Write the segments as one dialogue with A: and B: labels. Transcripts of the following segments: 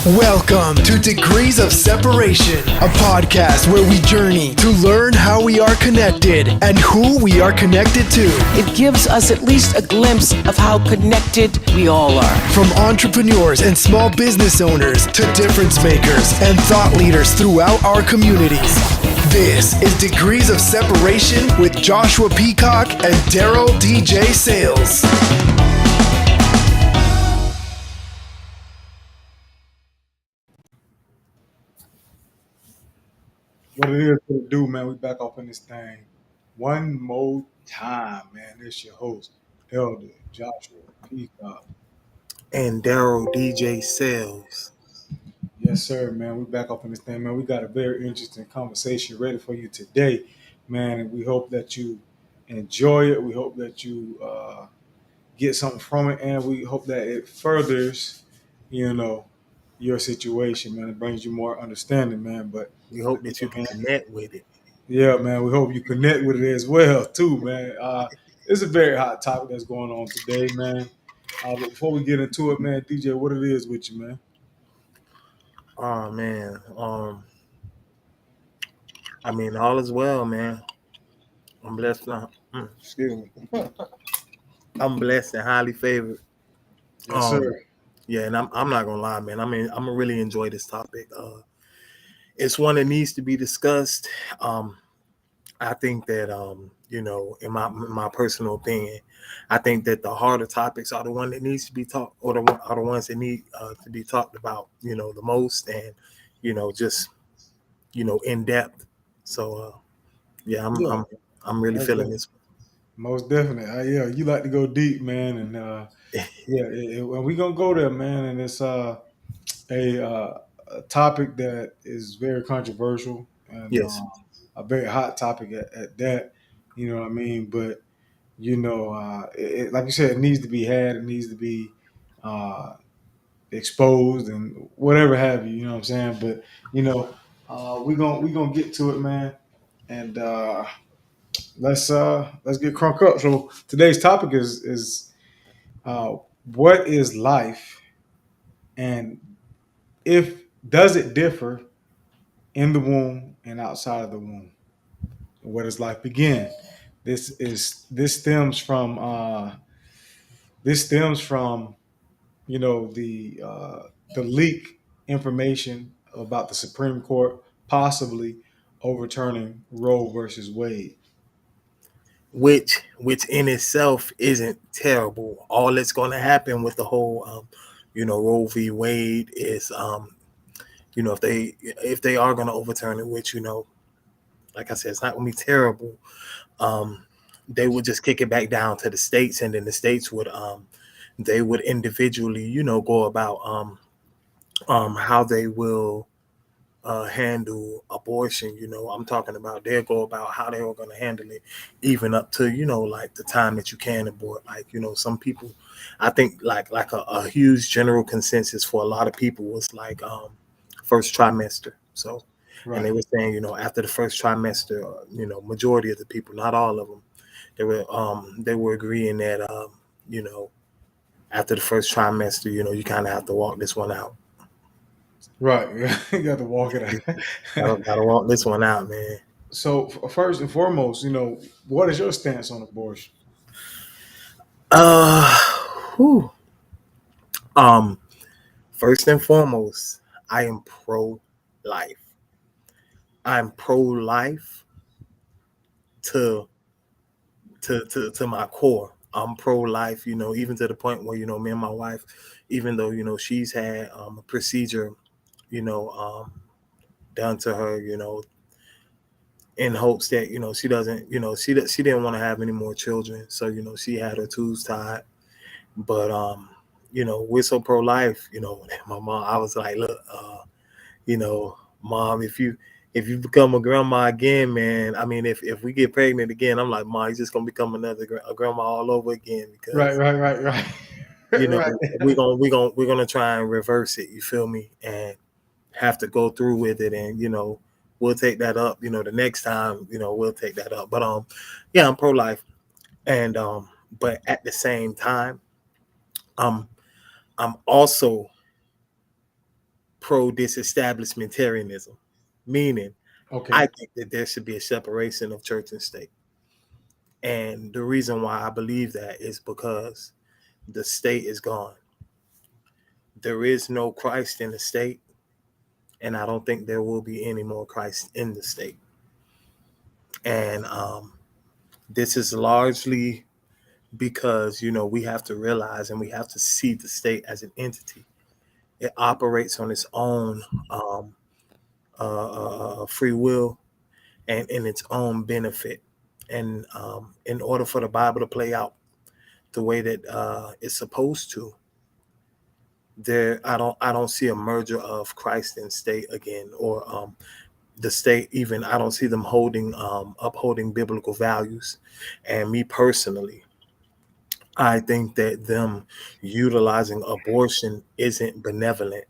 A: Welcome to Degrees of Separation, a podcast where we journey to learn how we are connected and who we are connected to.
B: It gives us at least a glimpse of how connected we all are.
A: From entrepreneurs and small business owners to difference makers and thought leaders throughout our communities. This is Degrees of Separation with Joshua Peacock and Daryl DJ Sales.
C: What it is to do, man. We back up in this thing one more time, man. It's your host, Elder Joshua Peacock.
D: And Daryl DJ Sales.
C: Yes, sir, man. We back up in this thing, man. We got a very interesting conversation ready for you today, man. And we hope that you enjoy it. We hope that you get something from it, and we hope that it furthers, your situation, man. It brings you more understanding, man. But
D: we hope that you can connect with it.
C: Yeah, man. We hope you connect with it as well, too, man. It's a very hot topic that's going on today, man. But before we get into it, man, DJ, what it is with you, man?
D: Oh man. All is well, man. I'm blessed. Excuse me. I'm blessed and highly favored.
C: Yes, sir.
D: Yeah, and I'm not gonna lie, man. I'm gonna really enjoy this topic. It's one that needs to be discussed. I think that in my personal opinion, I think that the harder topics are the one that needs to be talked, or are the ones that need to be talked about, the most, and just in depth. So I'm really feeling this.
C: Most definitely. Yeah, you like to go deep, man, and and we're gonna go there, man. And it's a topic that is very controversial and
D: Yes.
C: A very hot topic at that. You know what I mean? But like you said, it needs to be had. It needs to be exposed and whatever have you. You know what I'm saying? But we're gonna get to it, man. And let's get crunk up. So today's topic is what is life, and does it differ in the womb and outside of the womb? Where does life begin? This stems from the leak information about the Supreme Court possibly overturning Roe versus Wade.
D: Which in itself isn't terrible. All that's going to happen with the whole, Roe v. Wade is, if they are going to overturn it, which, like I said, it's not going to be terrible. They would just kick it back down to the states, and then the states would, they would individually, go about how they will handle abortion. I'm talking about they'll go about how they are going to handle it, even up to like the time that you can abort. Like some people, I think like a huge general consensus for a lot of people was like first trimester. So right. And they were saying after the first trimester, majority of the people, not all of them, they were agreeing that after the first trimester, you kind of have to walk this one out.
C: Right, you got to walk it
D: out. Gotta walk this one out, man.
C: So first and foremost, what is your stance on abortion?
D: First and foremost, I am pro-life. I'm pro-life to my core. I'm pro-life, even to the point where me and my wife, even though she's had a procedure done to her, in hopes that she doesn't, she didn't want to have any more children, so she had her tubes tied. But we're so pro-life. My mom, I was like, look, Mom, if you become a grandma again, man, I mean, if we get pregnant again, I'm like, Mom, you're just gonna become a grandma all over again, because
C: right.
D: Right. We're gonna try and reverse it. You feel me? And have to go through with it, and we'll take that up. The next time, we'll take that up. But I'm pro-life, and but at the same time, I'm also pro disestablishmentarianism, meaning
C: Okay.
D: I think that there should be a separation of church and state. And the reason why I believe that is because the state is gone. There is no Christ in the state, and I don't think there will be any more Christ in the state. And this is largely because, we have to realize and we have to see the state as an entity. It operates on its own free will and in its own benefit. And in order for the Bible to play out the way that it's supposed to, I don't see a merger of Christ and state again, or the state even. I don't see them upholding biblical values. And me personally, I think that them utilizing abortion isn't benevolent.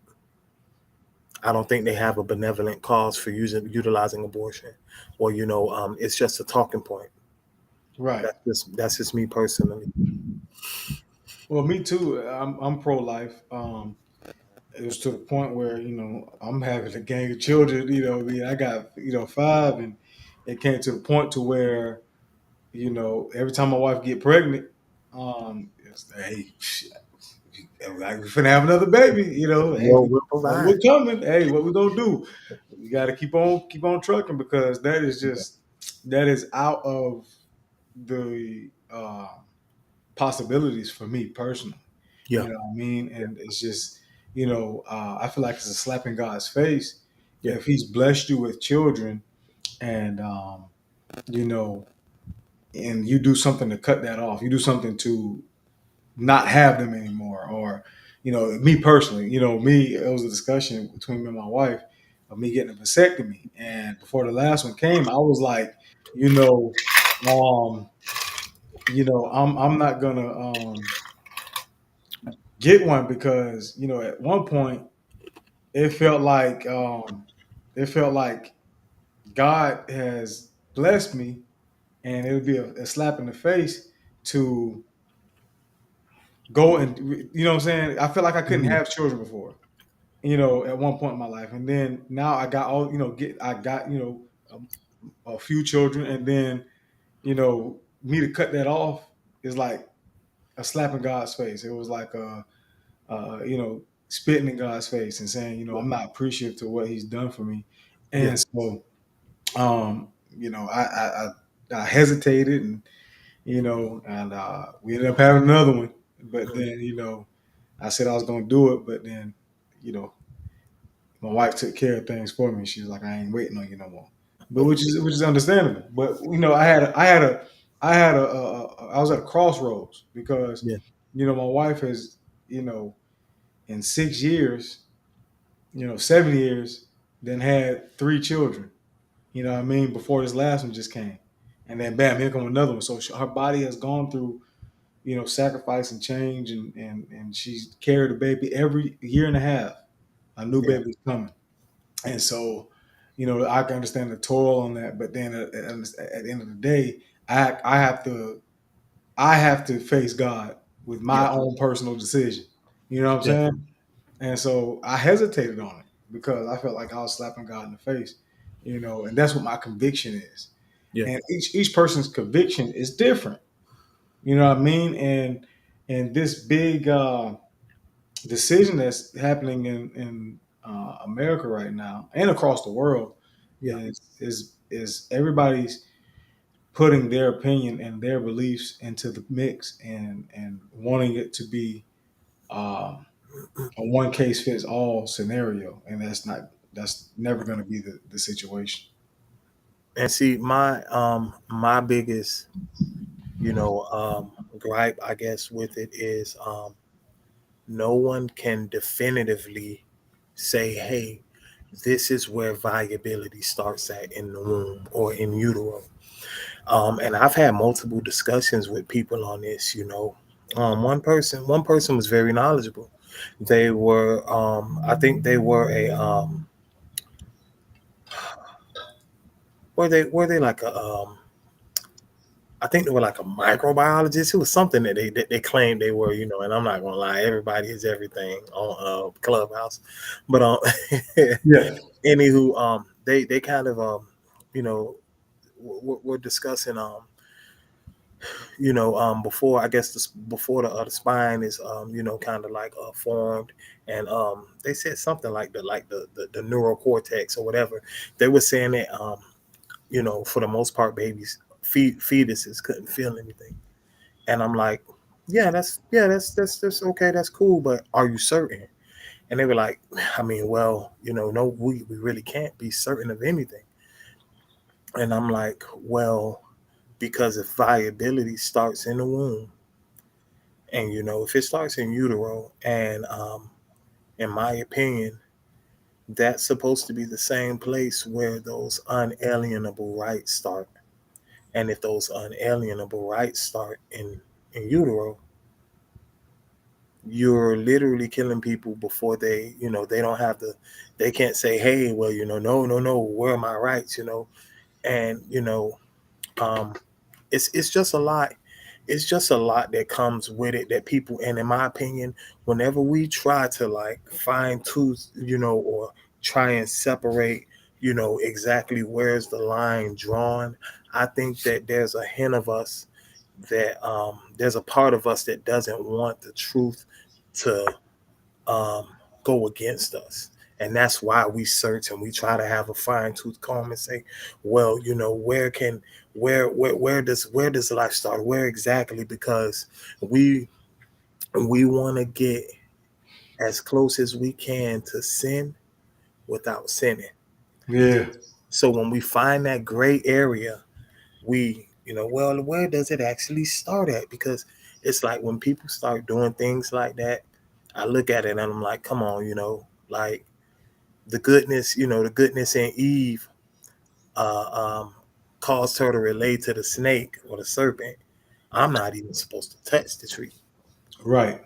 D: I don't think they have a benevolent cause for utilizing abortion, or it's just a talking point.
C: Right.
D: That's just me personally.
C: Well, me too. I'm pro-life. It was to the point where I'm having a gang of children. I got 5, and it came to the point to where every time my wife get pregnant, it's hey, like we finna have another baby. Hey,
D: Well, we'll provide.
C: we're coming. Hey, what we gonna do? We got to keep on trucking, because that is out of the possibilities for me personally.
D: Yeah.
C: You know what I mean? And it's just, I feel like it's a slap in God's face.
D: Yeah.
C: If He's blessed you with children, and and you do something to cut that off, you do something to not have them anymore, or me personally, it was a discussion between me and my wife of me getting a vasectomy, and before the last one came, I was like, I'm not gonna get one, because at one point it felt like God has blessed me, and it would be a slap in the face to go and what I'm saying. I felt like I couldn't have children before, at one point in my life, and then now I got all I got a few children, and then me to cut that off is like a slap in God's face. It was like spitting in God's face and saying, I'm not appreciative to what He's done for me. And so, I hesitated, and we ended up having another one. But then, I said I was going to do it, but then, my wife took care of things for me. She was like, I ain't waiting on you no more. But which is understandable. But I was at a crossroads, because my wife has in 6 years, 7 years, then had 3 children. You know what I mean? Before this last one just came, and then bam, here come another one. So her body has gone through sacrifice and change, and she's carried a baby every year and a half. A new baby's coming, and so I can understand the toil on that. But then at the end of the day, I have to face God with my own personal decision. You know what I'm saying? And so I hesitated on it, because I felt like I was slapping God in the face, and that's what my conviction is.
D: Yeah.
C: And each person's conviction is different. You know what I mean? And this big decision that's happening in America right now and across the world is everybody's putting their opinion and their beliefs into the mix, and wanting it to be a one case fits all scenario, and that's never going to be the situation.
D: And see, my biggest gripe, I guess, with it is no one can definitively say, hey, this is where viability starts at in the womb or in utero. And I've had multiple discussions with people on this. One person was very knowledgeable. They were, I think they were were they like I think they were like a microbiologist. It was something that they claimed they were, you know. And I'm not gonna lie, everybody is everything on Clubhouse, but
C: Yeah.
D: anywho, they kind of you know, we're discussing before, I guess, before the spine is you know, kind of like formed, and they said something like the neural cortex or whatever. They were saying that you know, for the most part, babies, fetuses couldn't feel anything. And I'm like, that's okay, that's cool, but are you certain? And they were like, I mean, well, you know, no, we really can't be certain of anything. And I'm like, well, because if viability starts in the womb, and you know, if it starts in utero, and in my opinion, that's supposed to be the same place where those unalienable rights start. And if those unalienable rights start in utero, you're literally killing people before they, you know, they don't have the, they can't say, hey, well, you know, no, where are my rights, you know? And you know, um it's just a lot. It's just a lot that comes with it that people, and in my opinion, whenever we try to like fine tooth, you know, or try and separate, you know, exactly where's the line drawn, I think that there's a hint of us that there's a part of us that doesn't want the truth to um, go against us. And that's why we search and we try to have a fine tooth comb and say, well, you know, where does life start? Where exactly? Because we we want to get as close as we can to sin without sinning.
C: Yeah.
D: So when we find that gray area, we, you know, well, where does it actually start at? Because it's like when people start doing things like that, I look at it and I'm like, come on, you know, like the goodness, you know, the goodness in Eve uh, um, caused her to relate to the snake or the serpent. I'm not even supposed to touch the tree.
C: Right.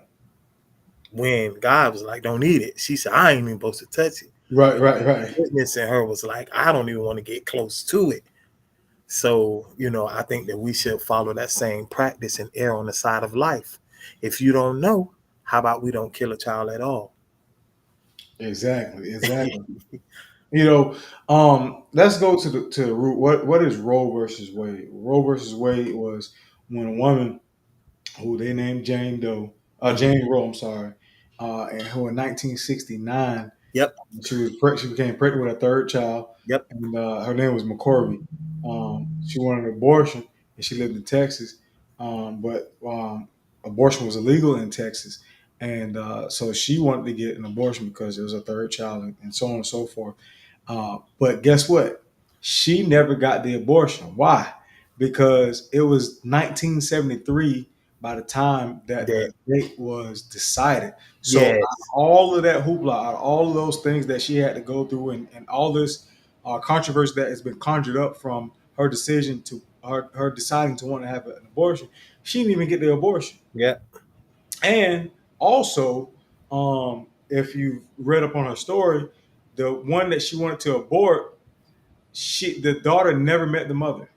D: When God was like, don't eat it, she said, I ain't even supposed to touch it.
C: Right. Right. Right.
D: Goodness in her was like, I don't even want to get close to it. So, you know, I think that we should follow that same practice and err on the side of life. If you don't know, how about we don't kill a child at all?
C: Exactly. Exactly. You know, let's go to the root. What is Roe versus Wade? Roe versus Wade was when a woman who they named Jane Doe,
D: Mhm.
C: Jane Roe, I'm sorry, and who in 1969
D: Yep.
C: she became pregnant with a third child,
D: Yep.
C: and her name was McCorvey. She wanted an abortion, and she lived in Texas, but abortion was illegal in Texas, and so she wanted to get an abortion because it was a third child, and so on and so forth. But guess what? She never got the abortion. Why? Because it was 1973 by the time that
D: That
C: the date was decided. So out of
D: yes.
C: all of that hoopla, out of all of those things that she had to go through, and all this controversy that has been conjured up from her decision to her deciding to want to have an abortion, she didn't even get the abortion.
D: Yep.
C: And also, if you've read up on her story, the one that she wanted to abort, the daughter never met the mother.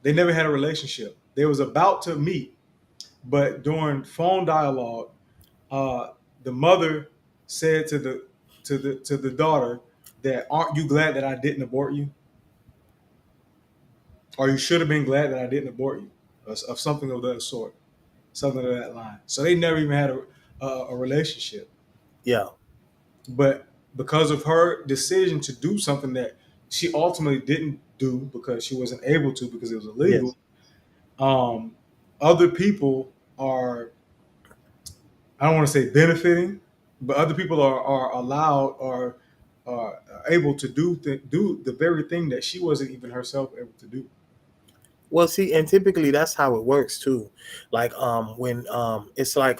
C: They never had a relationship. They was about to meet, but during phone dialogue, uh, the mother said to the daughter that, "Aren't you glad that I didn't abort you? Or you should have been glad that I didn't abort you?" Of something of that sort, something of that line. So they never even had a relationship.
D: Yeah.
C: But because of her decision to do something that she ultimately didn't do because she wasn't able to because it was illegal,
D: Yes.
C: um, other people are, I don't want to say benefiting, but other people are allowed or are able to do the very thing that she wasn't even herself able to do.
D: Well, see, and typically that's how it works too. Like when it's like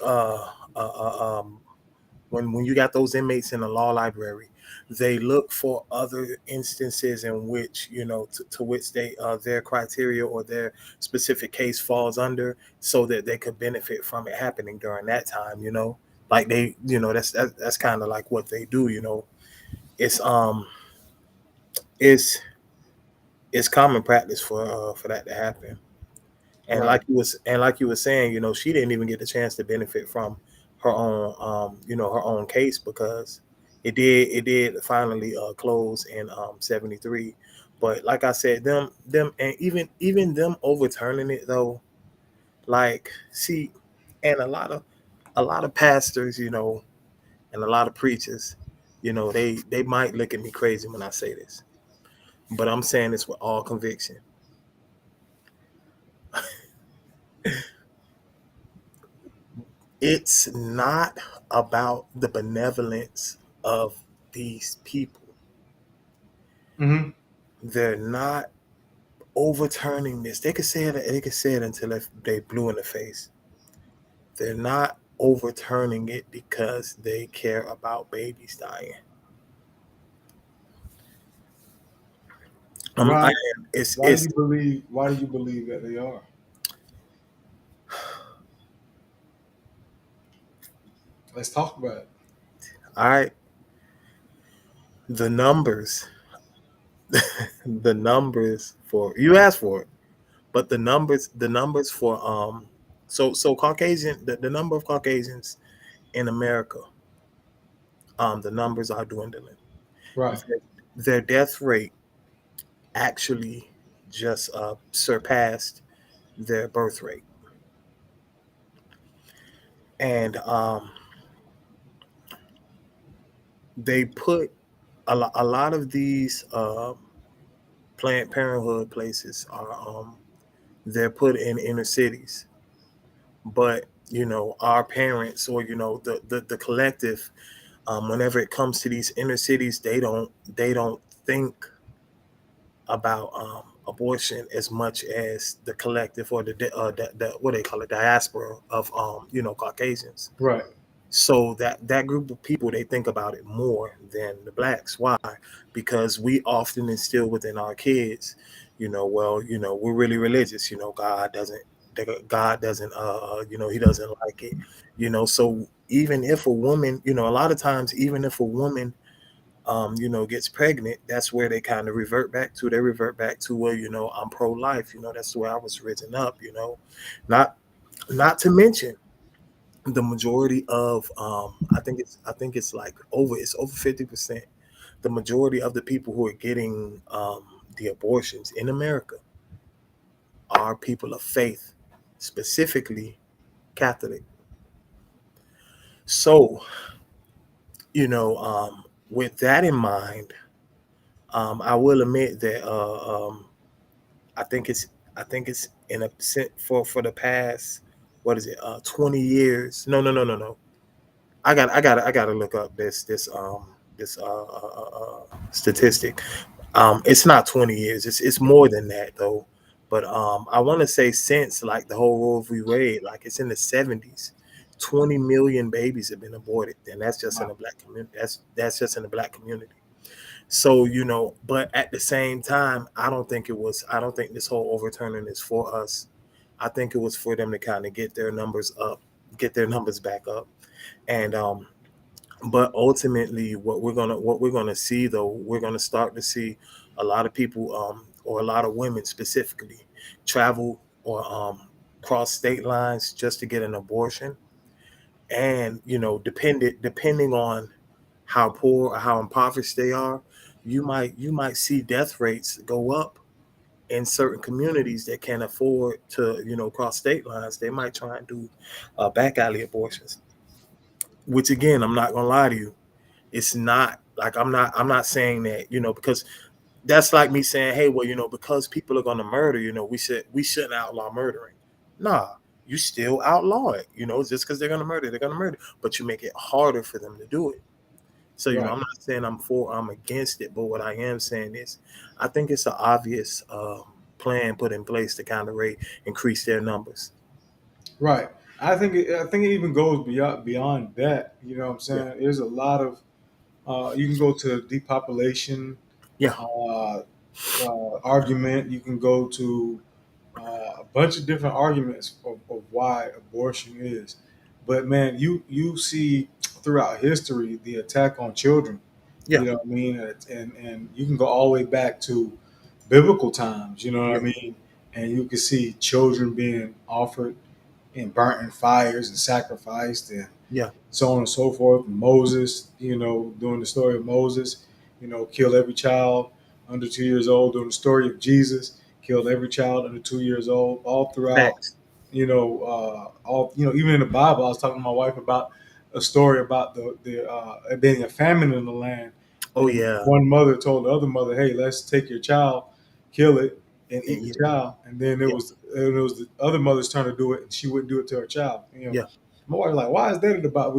D: when you got those inmates in the law library, they look for other instances in which, you know, to which they their criteria or their specific case falls under, so that they could benefit from it happening during that time. You know, like they, you know, that's kind of like what they do. You know, it's it's it's common practice for that to happen. And
C: Right.
D: like you were saying, she didn't even get the chance to benefit from her own, her own case, because it did finally close in 73. But like I said, them and even them overturning it though, like, see, and a lot of pastors, and a lot of preachers, they might look at me crazy when I say this, but I'm saying this with all conviction. It's not about the benevolence of these people.
C: Hmm.
D: They're not overturning this. They could say it until they blue in the face. They're not overturning it because they care about babies dying. I
C: Why?
D: am.
C: Why do you believe? Why do you believe that they are? Let's talk about it.
D: All right. The numbers, the numbers for you asked for it, but the numbers for so Caucasian, the number of Caucasians in America, the numbers are dwindling.
C: Right.
D: Their death rate actually just surpassed their birth rate, and they put a lot of these Planned Parenthood places are they're put in inner cities, but our parents, or the collective, whenever it comes to these inner cities, they don't think about abortion as much as the collective, or the what they call it, diaspora of Caucasians.
C: Right.
D: So that group of people, they think about it more than the blacks. Why? Because we often instill within our kids, well, we're really religious. God doesn't he doesn't like it. So even if a woman, a lot of times, even if a woman gets pregnant, that's where they kind of revert back to. They revert back to, well, I'm pro-life. That's the way I was raising up. Not not to mention the majority of I think it's like over 50%. The majority of the people who are getting the abortions in America are people of faith, specifically Catholic. So, with that in mind, I will admit that I think it's I think it's in a percent for the past, what is it, 20 years. No, no, no, no, no. I gotta look up this statistic. It's not 20 years. It's more than that though. But I want to say since like the whole Roe v. Wade, like it's in the 70s. 20 million babies have been aborted, and that's just in
C: Wow.
D: the black community. That's just in the black community. So, but at the same time, I don't think this whole overturning is for us. I think it was for them to kind of get their numbers up, get their numbers back up. And but ultimately what we're gonna see though, we're gonna start to see a lot of people, or a lot of women specifically, travel or cross state lines just to get an abortion. And depending on how poor or how impoverished they are, you might see death rates go up in certain communities that can't afford to cross state lines. They might try and do back alley abortions, which, again, I'm not gonna lie to you, it's not like I'm not saying that, because that's like me saying, hey, well, because people are gonna murder, we shouldn't outlaw murdering. Nah, you still outlaw it. Just because they're gonna murder, but you make it harder for them to do it. So,
C: Right.
D: I'm not saying I'm against it, but what I am saying is, I think it's an obvious plan put in place to kind of increase their numbers.
C: Right. I think it even goes beyond that. You know what I'm
D: Yeah,
C: saying? There's a lot of you can go to depopulation
D: yeah,
C: uh, argument. You can go to a bunch of different arguments of why abortion is. But man, you see throughout history the attack on children.
D: yeah,
C: You know what I mean? And you can go all the way back to biblical times. You know what I
D: yeah,
C: mean? and you can see children being offered and burnt in fires and sacrificed, and
D: Yeah.
C: so on and so forth. Moses, doing the story of Moses, killed every child under 2 years old. Doing the story of Jesus, killed every child under 2 years old. All throughout,
D: Facts.
C: even in the Bible. I was talking to my wife about a story about the being a famine in the land,
D: Oh
C: and
D: yeah.
C: one mother told the other mother, "Hey, let's take your child, kill it, and
D: And
C: eat
D: eat
C: the
D: it.
C: child." And then
D: Yeah.
C: it was the other mother's turn to do it, and she wouldn't do it to her child.
D: Yeah.
C: My wife was like, "Why is that about?"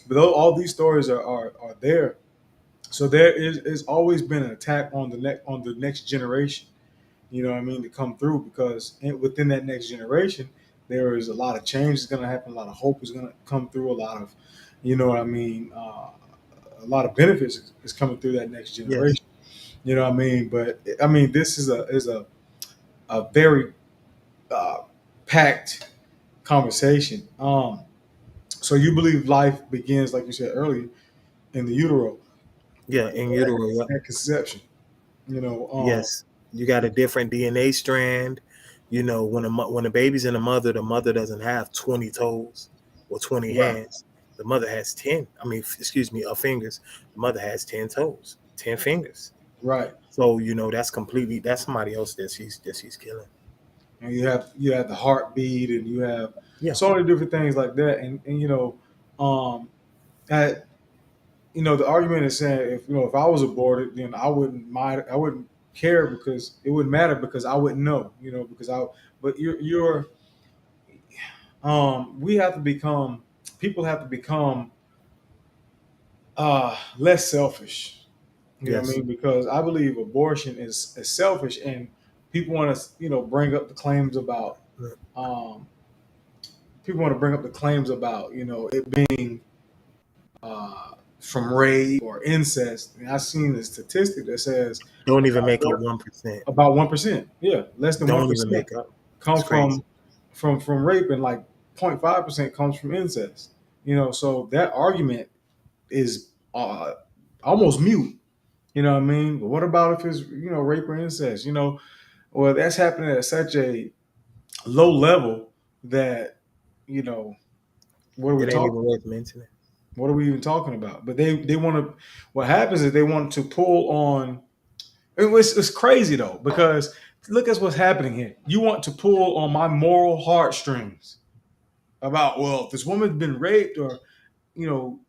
C: But all these stories are there. So there is always been an attack on the next generation. You know what I mean, to come through, because within that next generation, there is a lot of change is going to happen. A lot of hope is going to come through. A lot of, you know what I mean, a lot of benefits is coming through that next
D: Yes.
C: generation. You know what I mean? But I mean, this is a very uh, packed conversation. So you believe life begins, like you said earlier, in the utero
D: Yeah. In utero. Yeah.
C: at conception. You know,
D: Yes. You got a different DNA strand. When a baby's in the mother doesn't have 20 toes or 20
C: right,
D: hands. The mother has 10. I mean, excuse me, fingers. The mother has 10 toes, 10 fingers.
C: right.
D: So that's somebody else that she's killing.
C: And you have the heartbeat, and you have
D: Yeah.
C: so many different things like that. And um, at, the argument is saying, if I was aborted, then I wouldn't mind, I wouldn't care, because it wouldn't matter, because I wouldn't know, because I. But we have to become people have to become less selfish. You know what I
D: Yes.
C: mean? Because I believe abortion is selfish, and people want to bring up the claims about um, it being from rape or incest. And I've seen a statistic that says
D: Don't even
C: about
D: make up 1%.
C: 1%, yeah, less than one
D: Don't even
C: percent
D: make up.
C: come
D: It's crazy.
C: from rape, and like 0.5% comes from incest. So that argument is almost mute. You know what I mean? But what about if it's rape or incest? Well, that's happening at such a low level that you know what are we
D: It ain't
C: talking?
D: even worth mentioning.
C: What are we even talking about? But they want to. What happens is they want to pull on. It's crazy though, because look at what's happening here. You want to pull on my moral heartstrings about, well, if this woman's been raped or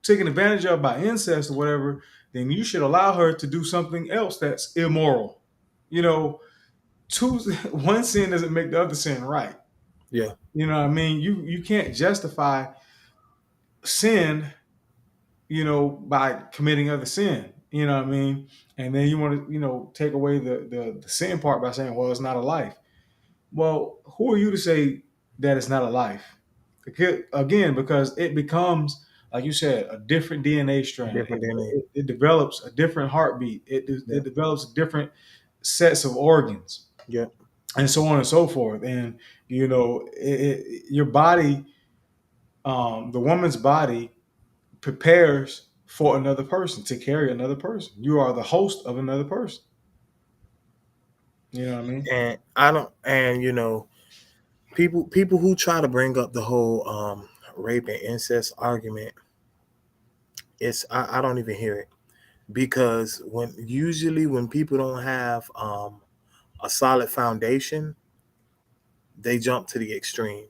C: taken advantage of by incest or whatever, then you should allow her to do something else that's immoral. You know, two one sin doesn't make the other sin right.
D: Yeah.
C: You know what I mean? You can't justify sin, by committing other sin. You know what I mean? And then you want to, take away the sin part by saying, well, it's not a life. Well, who are you to say that it's not a life? Again, because it becomes, like you said, a different DNA strand.
D: Different than it.
C: It develops a different heartbeat.
D: Yeah.
C: It develops different sets of organs,
D: Yeah.
C: and so on and so forth. And your body, the woman's body, prepares for another person to carry another person. You are the host of another person. You know what I mean?
D: And I don't and people who try to bring up the whole rape and incest argument, I don't even hear it. Because when people don't have a solid foundation, they jump to the extreme,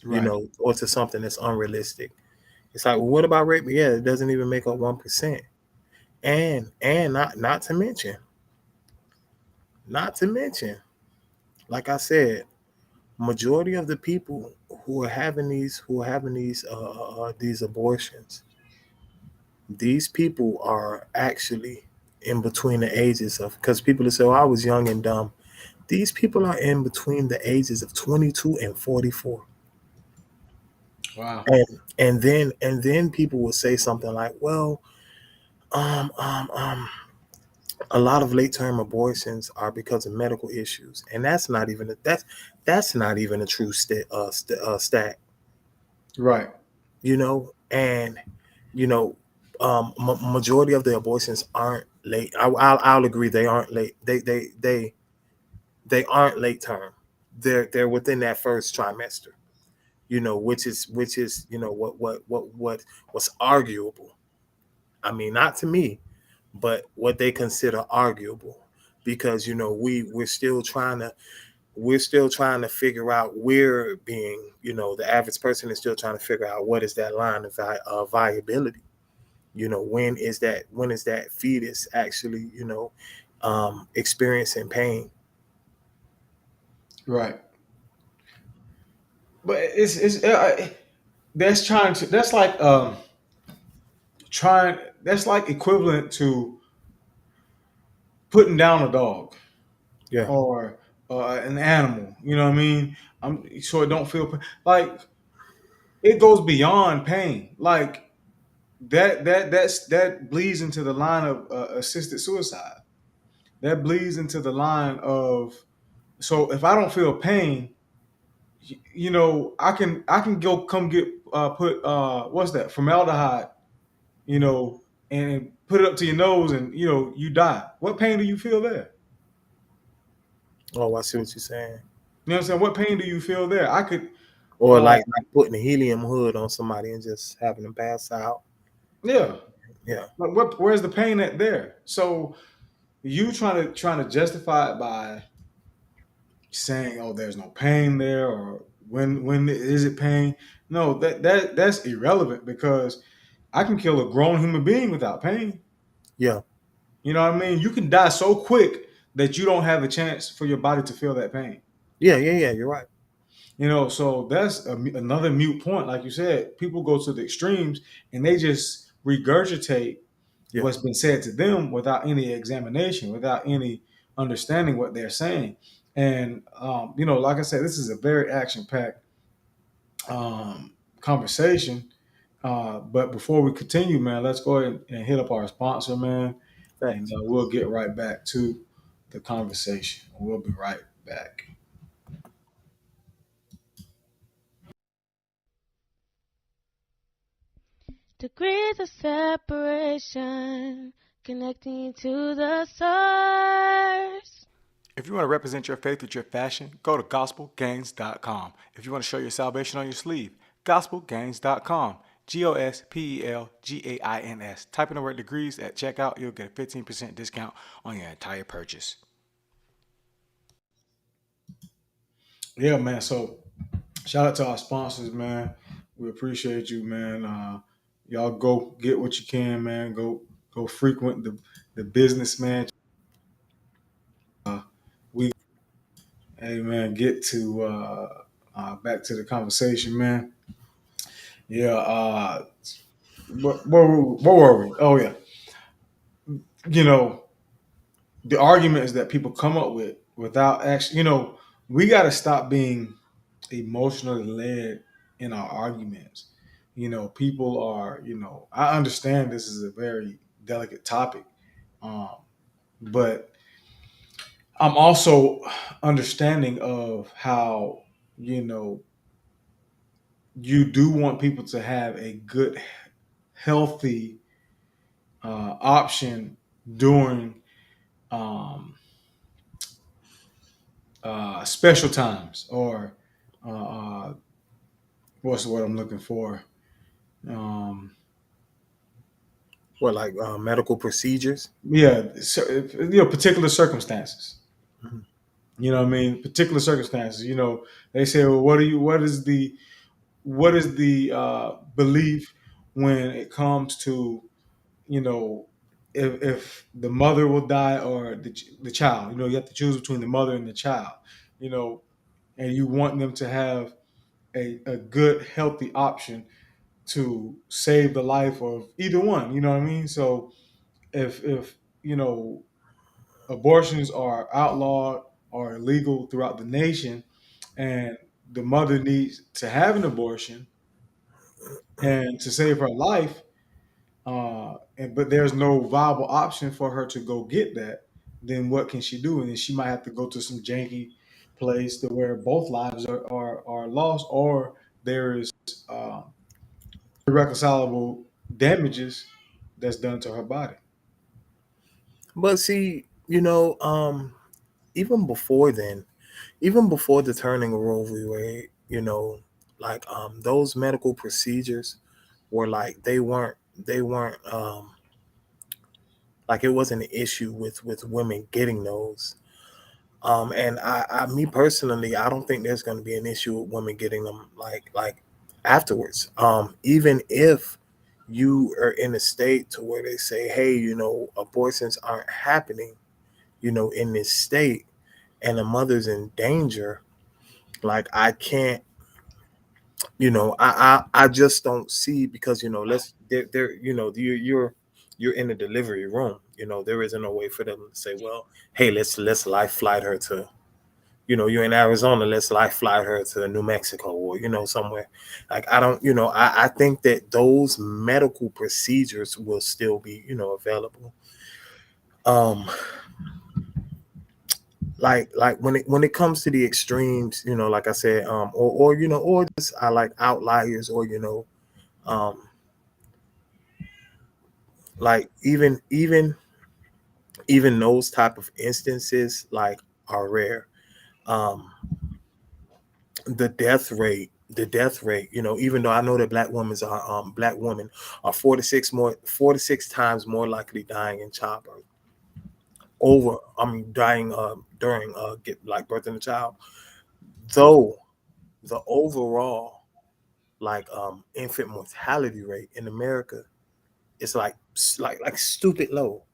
C: Right.
D: or to something that's unrealistic. It's like, well, what about rape? Yeah, it doesn't even make up 1%. And not to mention, like I said, majority of the people who are having these abortions, these people are actually in between the ages of, because people say, "Oh, I was young and dumb." These people are in between the ages of 22 and 44.
C: Wow.
D: And then people will say something like, "Well, um, um, um, a lot of late term abortions are because of medical issues," and that's not even a true stat.
C: Right.
D: And majority of the abortions aren't late. I'll agree they aren't late. They they aren't late term. They're within that first trimester, which is what's arguable. I mean, not to me, but what they consider arguable, because we're still trying to figure out, we're being, the average person is still trying to figure out what is that line of viability. When is that fetus actually experiencing pain.
C: Right. But that's like equivalent to putting down a dog
D: Yeah.
C: or an animal. You know what I mean? So it don't feel like it goes beyond pain. Like that bleeds into the line of assisted suicide. That bleeds into the line of, so if I don't feel pain, I can go come get put what's that, formaldehyde, and put it up to your nose, and you die. What pain do you feel there?
D: Oh, I see what you're saying.
C: You know what I'm saying? What pain do you feel there? I could,
D: Or like putting a helium hood on somebody and just having them pass out.
C: yeah.
D: Yeah.
C: Like, where's the pain at there? So you trying to justify it by saying, "Oh, there's no pain there," or when is it pain? No, that's irrelevant, because I can kill a grown human being without pain.
D: Yeah.
C: You know what I mean? You can die so quick that you don't have a chance for your body to feel that pain.
D: Yeah. You're right.
C: So that's another mute point. Like you said, people go to the extremes and they just regurgitate
D: Yeah.
C: what's been said to them without any examination, without any understanding what they're saying. And like I said, this is a very action-packed conversation. But before we continue, man, let's go ahead and hit up our sponsor, man, and
D: Thanks.
C: we'll get right back to the conversation. We'll be right back.
E: Degrees of separation, connecting you to the source.
F: If you want to represent your faith with your fashion, go to gospelgains.com. If you want to show your salvation on your sleeve, gospelgains.com. GOSPELGAINS. Type in the word degrees at checkout. You'll get a 15% discount on your entire purchase.
C: Yeah, man. So shout out to our sponsors, man. We appreciate you, man. Y'all go get what you can, man. Go frequent the business, man. Hey, man, get to back to the conversation, man. Yeah. Where were we? Oh, yeah. The arguments that people come up with without actually, we got to stop being emotionally led in our arguments. People are, I understand this is a very delicate topic, but I'm also understanding of how, you do want people to have a good, healthy option during special times, or what's the word I'm looking for?
D: What, like medical procedures?
C: Yeah, particular circumstances.
D: Mhm.
C: You know what I mean? Particular circumstances. They say, well, what is the belief when it comes to, if the mother will die or the child? You have to choose between the mother and the child. And you want them to have a good, healthy option to save the life of either one. You know what I mean? So if abortions are outlawed or illegal throughout the nation, and the mother needs to have an abortion and to save her life, but there's no viable option for her to go get that, then what can she do? And then she might have to go to some janky place to where both lives are lost, or there is irreconcilable damages that's done to her body.
D: But see, even before then, even before the turning of Roe v. Wade, like those medical procedures were like they weren't like it wasn't an issue with women getting those. And me personally, I don't think there's going to be an issue with women getting them like afterwards. Even if you are in a state to where they say, hey, abortions aren't happening, in this state, and the mother's in danger, like I can't, I just don't see, because let's there you're in the delivery room. There isn't no way for them to say, well, hey, let's life flight her to, you're in Arizona, let's life flight her to New Mexico, or somewhere. Like I don't, I think that those medical procedures will still be available. um like when it comes to the extremes, like I said, or just I like outliers, or um like even those type of instances like are rare. um the death rate, even though I know that black women are 4 to 6 times more likely dying in childbirth, dying during get like birthing a child, though the overall like infant mortality rate in America is like stupid low,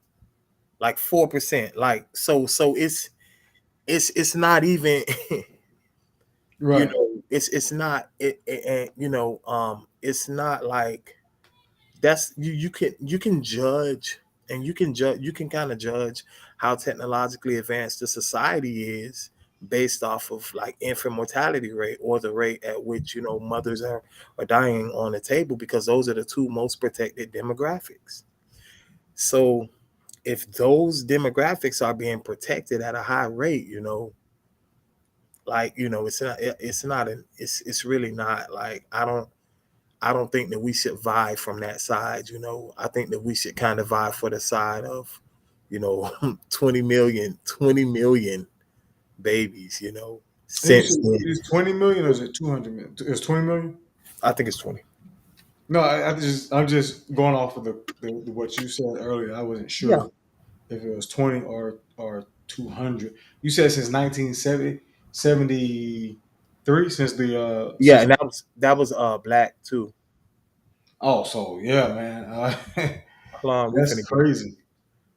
D: like 4%. Like so it's not even
C: Right.
D: it's not it's not like that's you can judge, and you can kind of judge how technologically advanced the society is based off of like infant mortality rate, or the rate at which mothers are dying on the table, because those are the two most protected demographics. So if those demographics are being protected at a high rate, like it's really not like I don't think that we should vie from that side. I think that we should kind of vie for the side of, 20 million babies,
C: And you
D: since
C: said
D: then.
C: it's 20 million, or is it 200 million? It's 20 million.
D: I think it's 20.
C: No, I'm just going off of the what you said earlier. I wasn't
D: Yeah.
C: sure if it was 20 or 200. You said since 1973, since the
D: Yeah, and that was black too.
C: oh, so yeah, man,
D: Hold on, we
C: that's
D: finna get
C: crazy.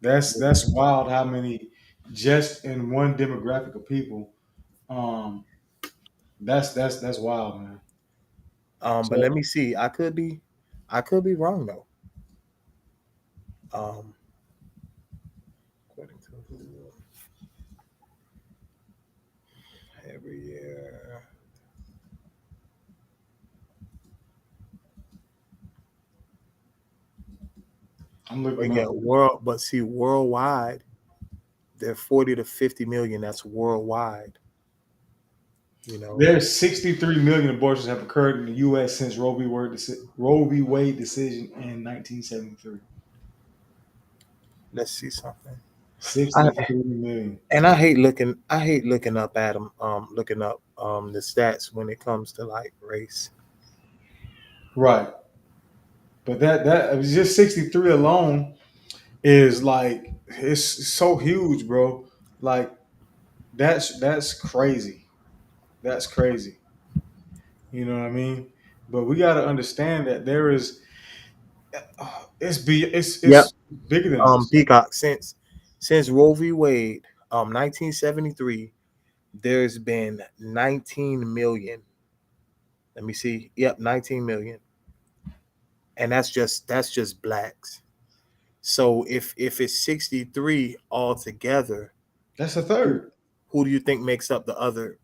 C: That's wild. How many just in one demographic of people? Um, that's wild, man.
D: but let
C: So
D: me see. I could be wrong though. Um according to who every year.
C: I'm
D: But
C: looking
D: yeah,
C: up.
D: worldwide, they're 40 to 50 million. That's worldwide, you know.
C: There's 63 million abortions have occurred in the U.S. since Roe v. Wade decision in 1973.
D: Let's see something. I
C: 63 million.
D: and I hate looking up at them, looking up the stats when it comes to like race.
C: Right, but that just 63 alone is like it's so huge, bro. Like that's crazy. That's crazy. You know what I mean? But we got to understand that there is
D: Yep.
C: it's bigger than us.
D: Peacock, since Roe v. Wade, 1973, there's been 19 million. Let me see. Yep, 19 million, and that's just blacks. So if it's 63 altogether,
C: That's a
D: who
C: third.
D: who do you think makes up the other?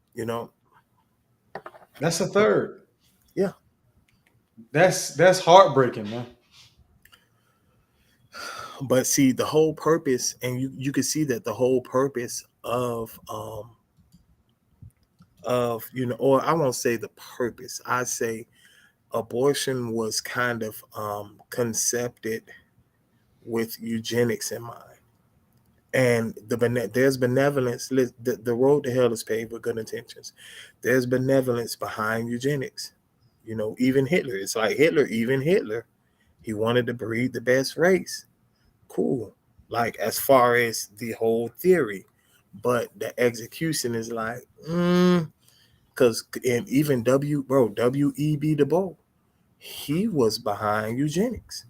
C: That's a third.
D: Yeah.
C: That's heartbreaking, man.
D: But see, the whole purpose, and you can see that the whole purpose of or I won't say the purpose. I say abortion was kind of concepted with eugenics in mind. And there's benevolence. The road to hell is paved with good intentions. There's benevolence behind eugenics. You know, even Hitler. It's like Hitler. Even Hitler, he wanted to breed the best race. Cool. Like as far as the whole theory, but the execution is like, because and even W.E.B. Du Bois, he was behind eugenics.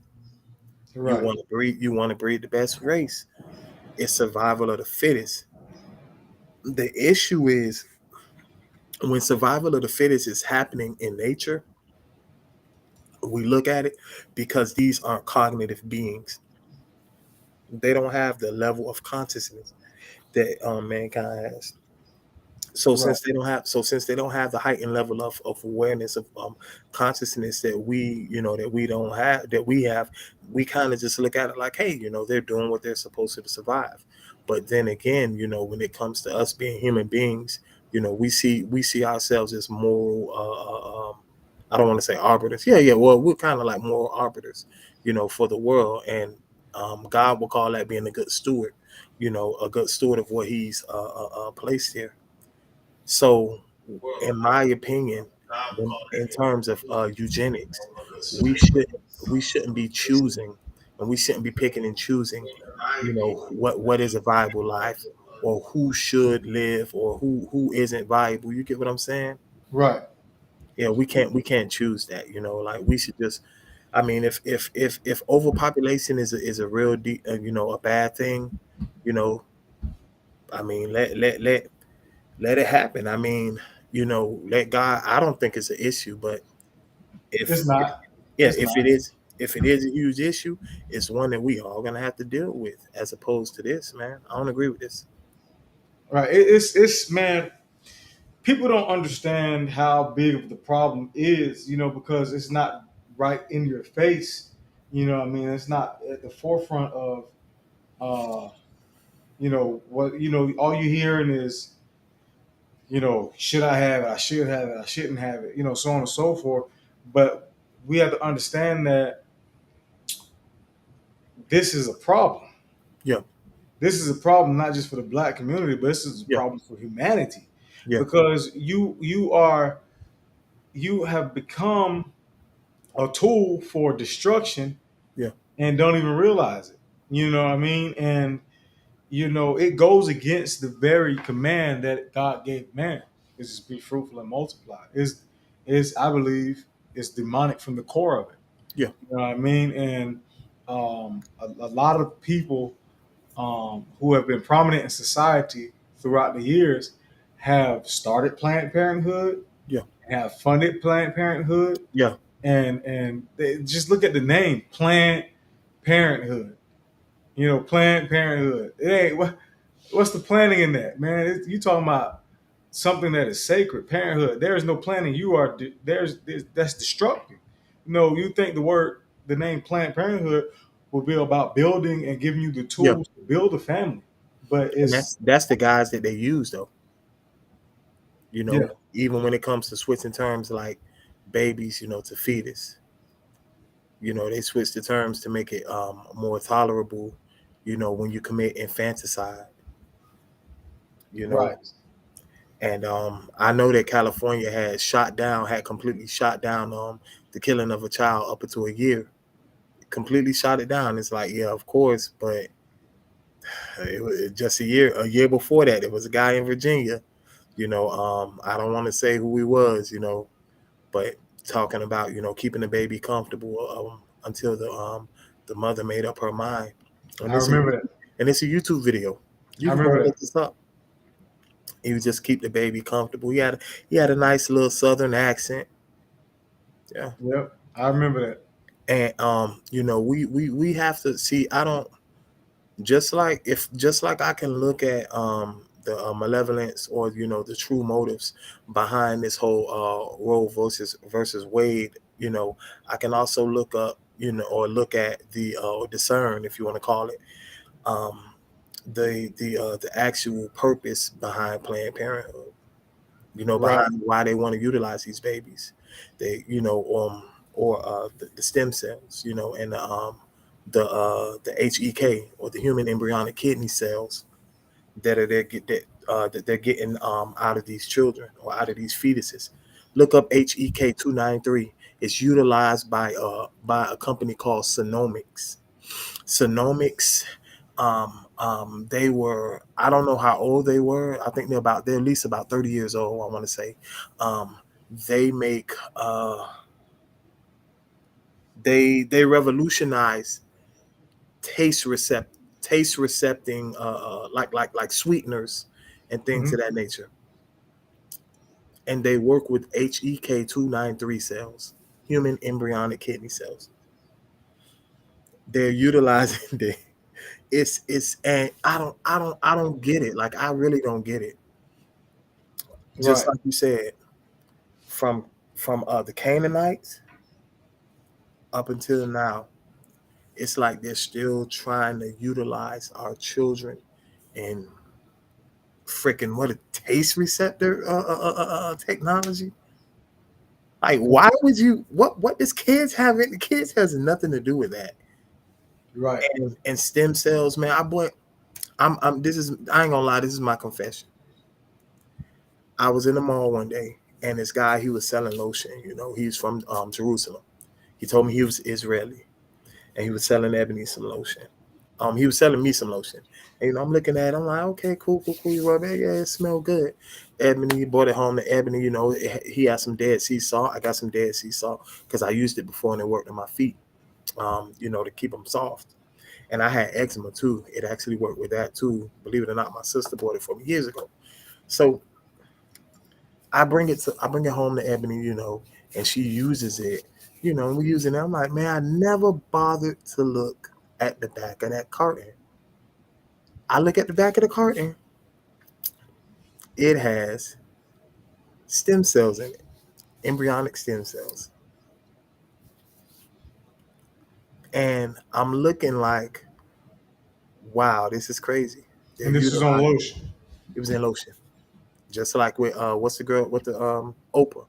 D: You
C: Right.
D: want to breed. You want to breed the best race. It's survival of the fittest. The issue is when survival of the fittest is happening in nature, we look at it because these aren't cognitive beings. They don't have the level of consciousness that mankind has. So
C: Right.
D: since they don't have the heightened level of awareness of consciousness that we don't have, that we have, we kind of just look at it like, hey, they're doing what they're supposed to survive. But then again, when it comes to us being human beings, we see ourselves as moral I don't want to say arbiters. Yeah, well, we're kind of like moral arbiters, for the world. And God will call that being a good steward, a good steward of what he's placed here. So, in my opinion, in terms of eugenics, we shouldn't be choosing, and we shouldn't be picking and choosing, what is a viable life, or who should live, or who isn't viable. You get what I'm saying?
C: Right.
D: Yeah, we can't choose that. Like we should just. I mean, if overpopulation is a real a bad thing, you know, I mean, let it happen. I mean, let God. I don't think it's an issue, but
C: It's
D: if
C: not.
D: yeah,
C: It's not.
D: if it is a huge issue, it's one that we all gonna have to deal with, as opposed to this, man. I don't agree with this.
C: Right. It's man. People don't understand how big of the problem is, because it's not right in your face. I mean, it's not at the forefront of, uh, what all you're hearing is, should I have it? I should have it. I shouldn't have it. So on and so forth. But we have to understand that this is a problem.
D: Yeah,
C: This is a problem not just for the black community, but this is a
D: yeah,
C: problem for humanity,
D: yeah,
C: because you have become a tool for destruction
D: yeah,
C: and don't even realize it. You know what I mean? And it goes against the very command that God gave man, is just be fruitful and multiply. Is I believe it's demonic from the core of it.
D: yeah,
C: You know what I mean? And a lot of people who have been prominent in society throughout the years have started Planned Parenthood,
D: yeah,
C: have funded Planned Parenthood,
D: yeah.
C: and they just look at the name Planned Parenthood. Planned Parenthood. It ain't what's the planning in that, man? You talking about something that is sacred, parenthood. There is no planning. You are that's destructive. You think the name Planned Parenthood will be about building and giving you the
D: Yeah.
C: tools to build a family, but
D: And
C: it's
D: that's the guys that they use, though.
C: yeah,
D: Even when it comes to switching terms like babies, to fetus. They switch the terms to make it more tolerable, when you commit infanticide, you know.
C: right.
D: And I know that California had completely shot down the killing of a child up until a year. Completely shot it down. It's like, yeah, of course, but it was just a year before that, there was a guy in Virginia, I don't want to say who he was, but talking about, keeping the baby comfortable until the mother made up her mind. And
C: I
D: it's
C: remember that.
D: a YouTube video. You
C: I
D: can go
C: remember
D: look
C: that.
D: this up. He would just keep the baby comfortable. He had a nice little southern accent. Yeah.
C: Yep, I remember that.
D: And we have to see. I don't just like I can look at the malevolence, or the true motives behind this whole Roe versus Wade. I can also look up, or look at the or discern, if you want to call it, um, the actual purpose behind Planned Parenthood.
C: Right.
D: Behind why they want to utilize these babies, they or the stem cells, and the HEK, or the human embryonic kidney cells, that they're getting out of these children or out of these fetuses. Look up HEK 293. It's utilized by a company called Sonomics. Sonomics, they were, I don't know how old they were. I think they're at least about 30 years old, I want to say. They make they revolutionize taste recept taste recepting like sweeteners and things of that nature. And they work with HEK 293 cells, human embryonic kidney cells. They're utilizing the it's and I don't get it. Like, I really don't get it. Just
C: Right.
D: like you said, from the Canaanites up until now, it's like they're still trying to utilize our children and freaking what a taste receptor technology. Like, why would you? What does kids have? The kids has nothing to do with that.
C: Right.
D: And stem cells, man. I'm. This is. I ain't gonna lie. This is my confession. I was in the mall one day, and this guy, he was selling lotion. You know, he's from Jerusalem. He told me he was Israeli, and he was selling Ebony some lotion. He was selling me some lotion. And, you know, I'm looking at it, I'm like, okay, cool. You rub it, yeah, it smell good. Ebony brought it home to Ebony. You know, he had some Dead Sea salt. I got some Dead Sea salt because I used it before and it worked on my feet, you know, to keep them soft. And I had eczema too. It actually worked with that too. Believe it or not, my sister bought it for me years ago. So I bring it home to Ebony, you know, and she uses it, you know, and we're using it. I'm like, man, I never bothered to look at the back of that carton. I look at the back of the carton. It has stem cells in it, embryonic stem cells. And I'm looking like, wow, this is crazy.
C: And this is on lotion.
D: It was in lotion. Just like with what's the girl with the Oprah,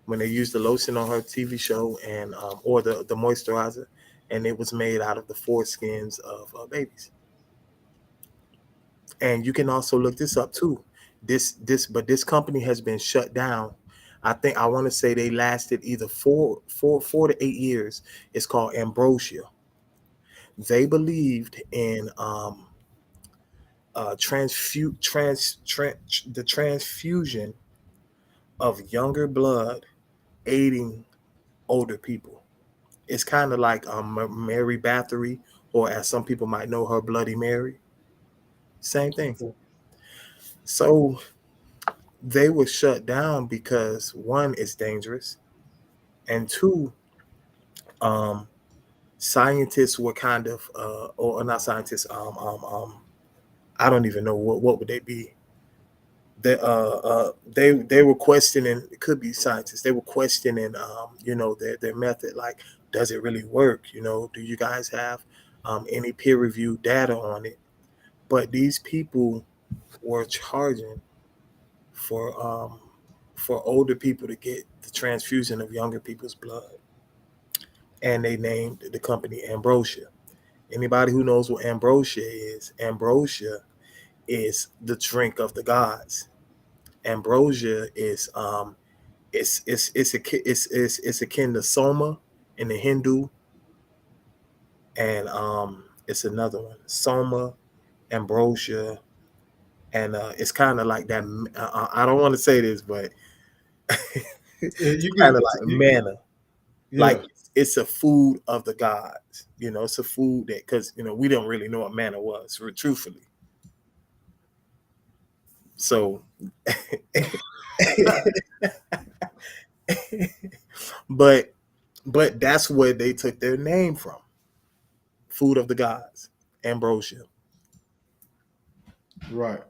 D: when they used the lotion on her TV show, and or the moisturizer, and it was made out of the foreskins of babies. And you can also look this up too. But this company has been shut down. I want to say they lasted either 4 to 8 years. It's called Ambrosia. They believed in the transfusion of younger blood aiding older people. It's kind of like Mary Bathory, or as some people might know her, Bloody Mary. Same thing. So they were shut down because, one, it's dangerous, and two, scientists were kind of or not scientists, I don't even know what would they be. They were questioning, it could be scientists, they were questioning you know, their method, like, does it really work? You know, do you guys have any peer-reviewed data on it? But these people were charging for older people to get the transfusion of younger people's blood, and they named the company Ambrosia. Anybody who knows what Ambrosia is the drink of the gods. Ambrosia is it's akin to Soma in the Hindu, and it's another one, Soma, Ambrosia, and it's kind of like that. I don't want to say this, but it's kind of like manna.
C: Yeah.
D: Like, it's a food of the gods. You know, it's a food that, because, you know, we don't really know what manna was, truthfully. So, but that's where they took their name from. Food of the gods, Ambrosia.
C: Right.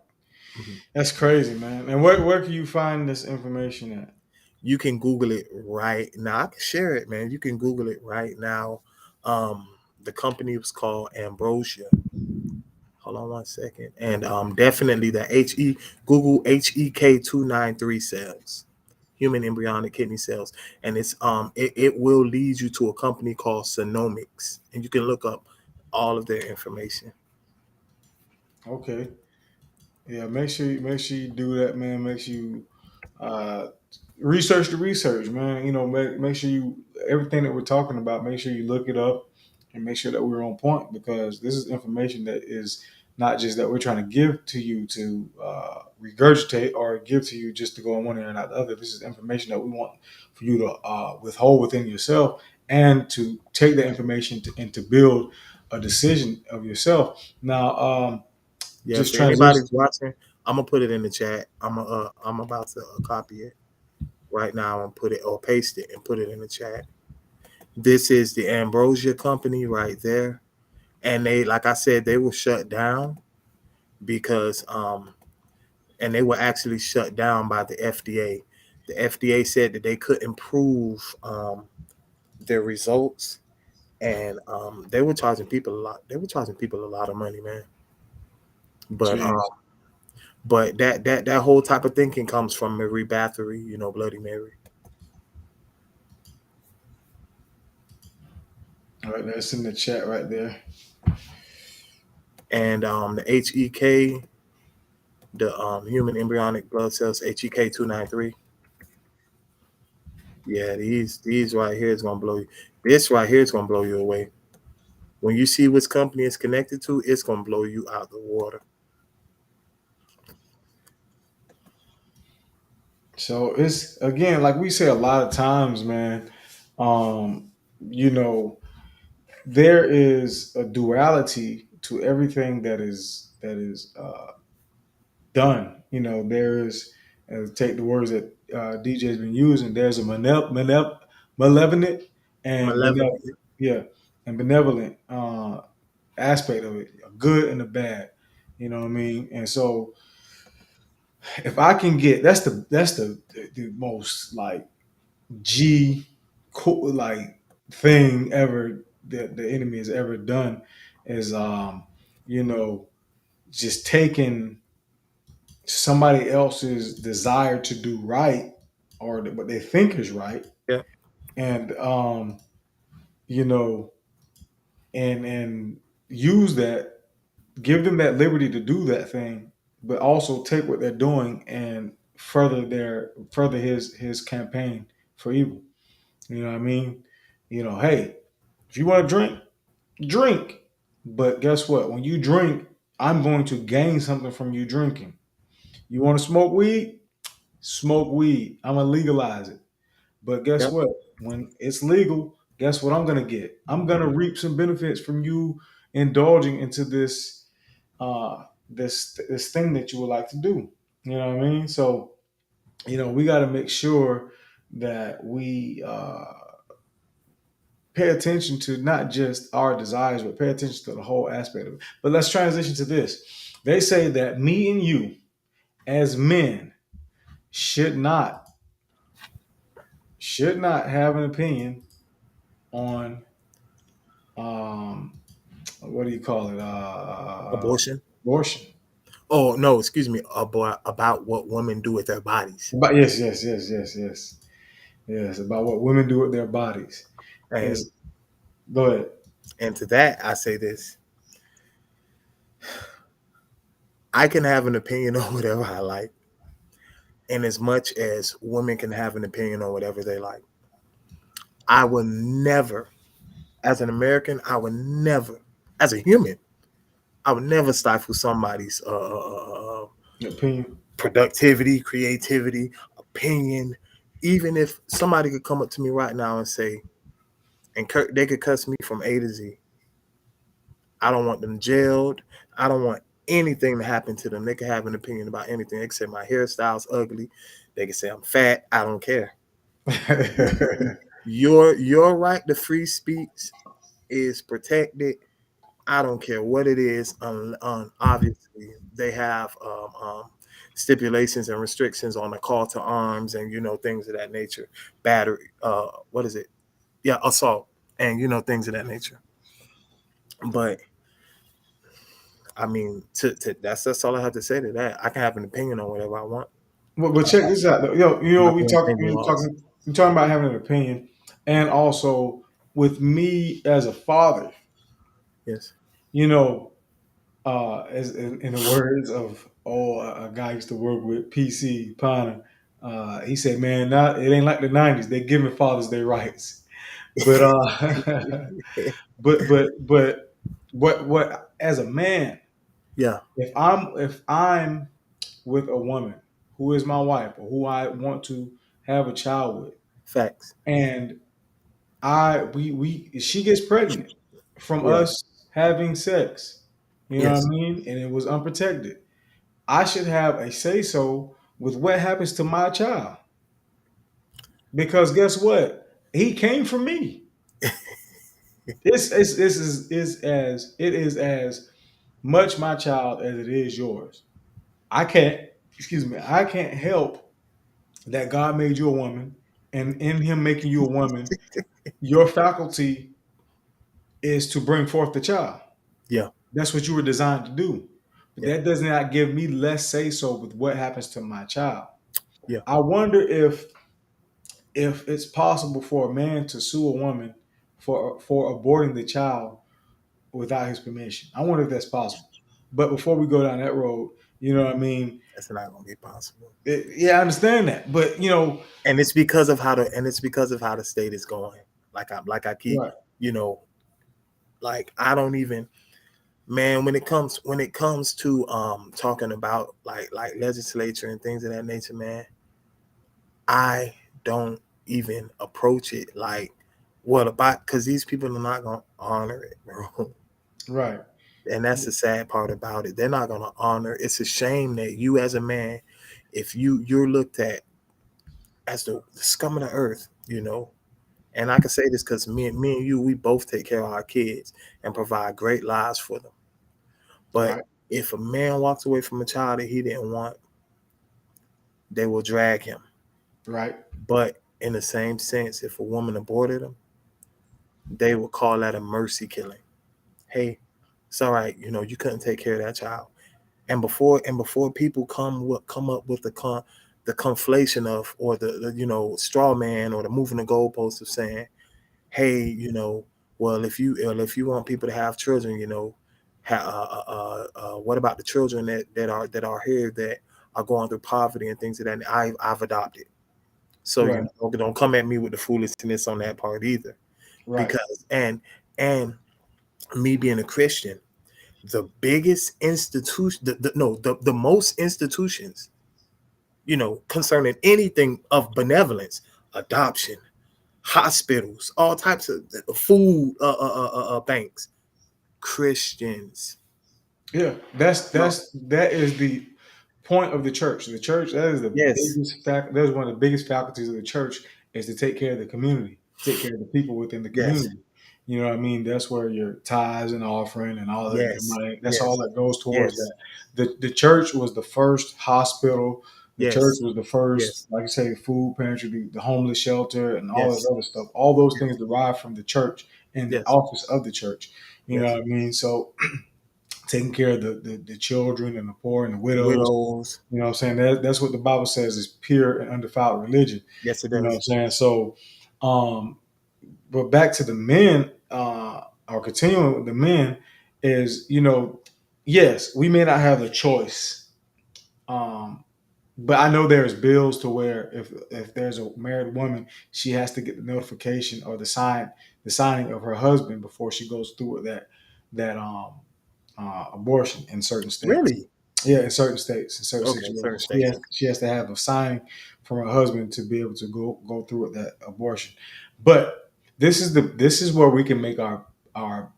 C: That's crazy, man. And where can you find this information at?
D: You can Google it right now. I can share it, man. You can Google it right now. The company was called Ambrosia. Hold on one second. And definitely the Google HEK 293 cells. human embryonic kidney cells, and it will lead you to a company called Sonomics, and you can look up all of their information.
C: Okay. Yeah, make sure you do that, man. Make sure you uh, research the research, man. Make sure you everything that we're talking about. Make sure you look it up and make sure that we're on point because this is information that is not just that we're trying to give to you to regurgitate or give to you just to go on one ear and not the other. This is information that we want for you to withhold within yourself and to take that information and to build a decision of yourself. Now,
D: Yeah,
C: just
D: for
C: transition.
D: anybody who's watching, I'm gonna put it in the chat. I'm about to copy it right now. I'm gonna put it or paste it and put it in the chat. This is the Ambrosia Company right there, and they, like I said, they were shut down because and they were actually shut down by the FDA. The FDA said that they couldn't prove their results, and they were charging people a lot. They were charging people a lot of money, man. But
C: Jeez.
D: that whole type of thinking comes from Marie Bathory, Bloody Mary.
C: All right, that's in the chat right there.
D: And the HEK, the human embryonic blood cells, HEK 293. Yeah, these right here is gonna blow you. This right here is gonna blow you away. When you see which company it's connected to, it's gonna blow you out the water.
C: So it's again, like we say a lot of times, man. Um, you know, there is a duality to everything that is done. There is take the words that DJ's been using. There's a malevolent and
D: Malevolent.
C: yeah, and benevolent aspect of it, a good and a bad. You know what I mean? And so if I can get that's the most like G cool like thing ever that the enemy has ever done is you know just taking somebody else's desire to do right or what they think is right
D: Yeah.
C: and you know and use that, give them that liberty to do that thing, but also take what they're doing and further his campaign for evil. You know what I mean? Hey, if you want to drink. But guess what? When you drink, I'm going to gain something from you drinking. You want to smoke weed? Smoke weed. I'm gonna legalize it. But guess
D: Yep.
C: what? When it's legal, guess what I'm gonna get? I'm gonna reap some benefits from you indulging into this thing that you would like to do. You know what I mean? So we got to make sure that we pay attention to not just our desires, but pay attention to the whole aspect of it. But let's transition to this. They say that me and you, as men, should not have an opinion on what do you call it?
D: Abortion.
C: Abortion.
D: Oh no, excuse me. About what women do with their bodies.
C: But yes, about what women do with their bodies.
D: And
C: Is Go ahead.
D: and to that I say this. I can have an opinion on whatever I like. And as much as women can have an opinion on whatever they like, I will never, as an American, as a human, I would never stifle somebody's
C: Opinion.
D: productivity, creativity, opinion. Even if somebody could come up to me right now and say, and they could cuss me from A to Z. I don't want them jailed. I don't want anything to happen to them. They can have an opinion about anything except my hairstyle's ugly. They can say I'm fat. I don't care. Your right to free speech is protected. I don't care what it is. Obviously, they have stipulations and restrictions on the call to arms and things of that nature. Battery. What is it? Yeah, assault and things of that nature. But I mean, to that's all I have to say to that. I can have an opinion on whatever I want.
C: But check this out, though.
D: My being single lost.
C: we talking about having an opinion, and also with me as a father,
D: Yes.
C: you know, as in the words of a guy I used to work with, PC Piner, he said, "Man, not it ain't like the '90s. They giving fathers their rights." But but what as a man,
D: Yeah.
C: if I'm with a woman who is my wife or who I want to have a child with,
D: Facts.
C: and we she gets pregnant from
D: Yeah.
C: us having sex, you know what I
D: Yes.
C: mean, and it was unprotected. I should have a say so with what happens to my child because guess what? He came from me. It is as much my child as it is yours. I can't, excuse me, I can't help that God made you a woman, and in Him making you a woman, your faculty is to bring forth the child.
D: Yeah.
C: That's what you were designed to do. But
D: Yeah.
C: that does not give me less say so with what happens to my child.
D: Yeah.
C: I wonder if it's possible for a man to sue a woman for aborting the child without his permission. I wonder if that's possible. But before we go down that road, you know what I mean?
D: That's not gonna be possible.
C: Yeah, I understand that. But
D: And it's because of how the state is going. Like I keep,
C: right,
D: you know, like I don't even, man, when it comes to talking about like legislature and things of that nature, man, I don't even approach it like what about, because these people are not gonna honor it, bro.
C: right,
D: And that's the sad part about it. They're not gonna honor. It's a shame that you as a man, if you're looked at as the scum of the earth, you know. And I can say this because me and you, we both take care of our kids and provide great lives for them. But
C: right,
D: if a man walks away from a child that he didn't want, they will drag him.
C: right,
D: But in the same sense, if a woman aborted him, they will call that a mercy killing. Hey, it's all right, you know, you couldn't take care of that child. And before people come up with the conflation of, or the you know, straw man, or the moving the goalposts of saying, hey, you know, well, if you want people to have children, you know, what about the children that are here that are going through poverty and things of that? I've adopted. So you
C: right,
D: know, don't come at me with the foolishness on that part either,
C: right.
D: because and me being a Christian, the biggest institution, the most institutions, you know, concerning anything of benevolence, adoption, hospitals, all types of food banks, Christians.
C: Yeah, that is the point of the church. The church, that is the
D: Yes,
C: biggest fact. That is one of the biggest faculties of the church, is to take care of the community, take care of the people within the
D: yes,
C: community. You know what I mean? That's where your tithes and offering and all of that
D: yes,
C: money. That's all
D: yes,
C: that goes towards
D: yes,
C: that. The church was the first hospital. The church
D: yes,
C: was the first,
D: yes,
C: like I say, food pantry, the homeless shelter, and all this
D: yes,
C: other stuff. All those things derive from the church and the
D: yes,
C: office of the church. You know
D: yes.
C: what I mean? So taking care of the children and the poor and the widows.
D: Widows.
C: You know what I'm saying? That's what the Bible says is pure and undefiled religion.
D: Yes, it
C: You know what I'm
D: does.
C: saying? So, um, but back to the men, or continuing with the men, is, yes, we may not have the choice. Um, but I know there's bills to where if there's a married woman, she has to get the notification or the signing of her husband before she goes through with that abortion in certain states.
D: Really?
C: Yeah, in certain states, in certain
D: Okay, certain
C: situations,
D: states. Okay.
C: she has to have a sign from her husband to be able to go through with that abortion. But this is where we can make our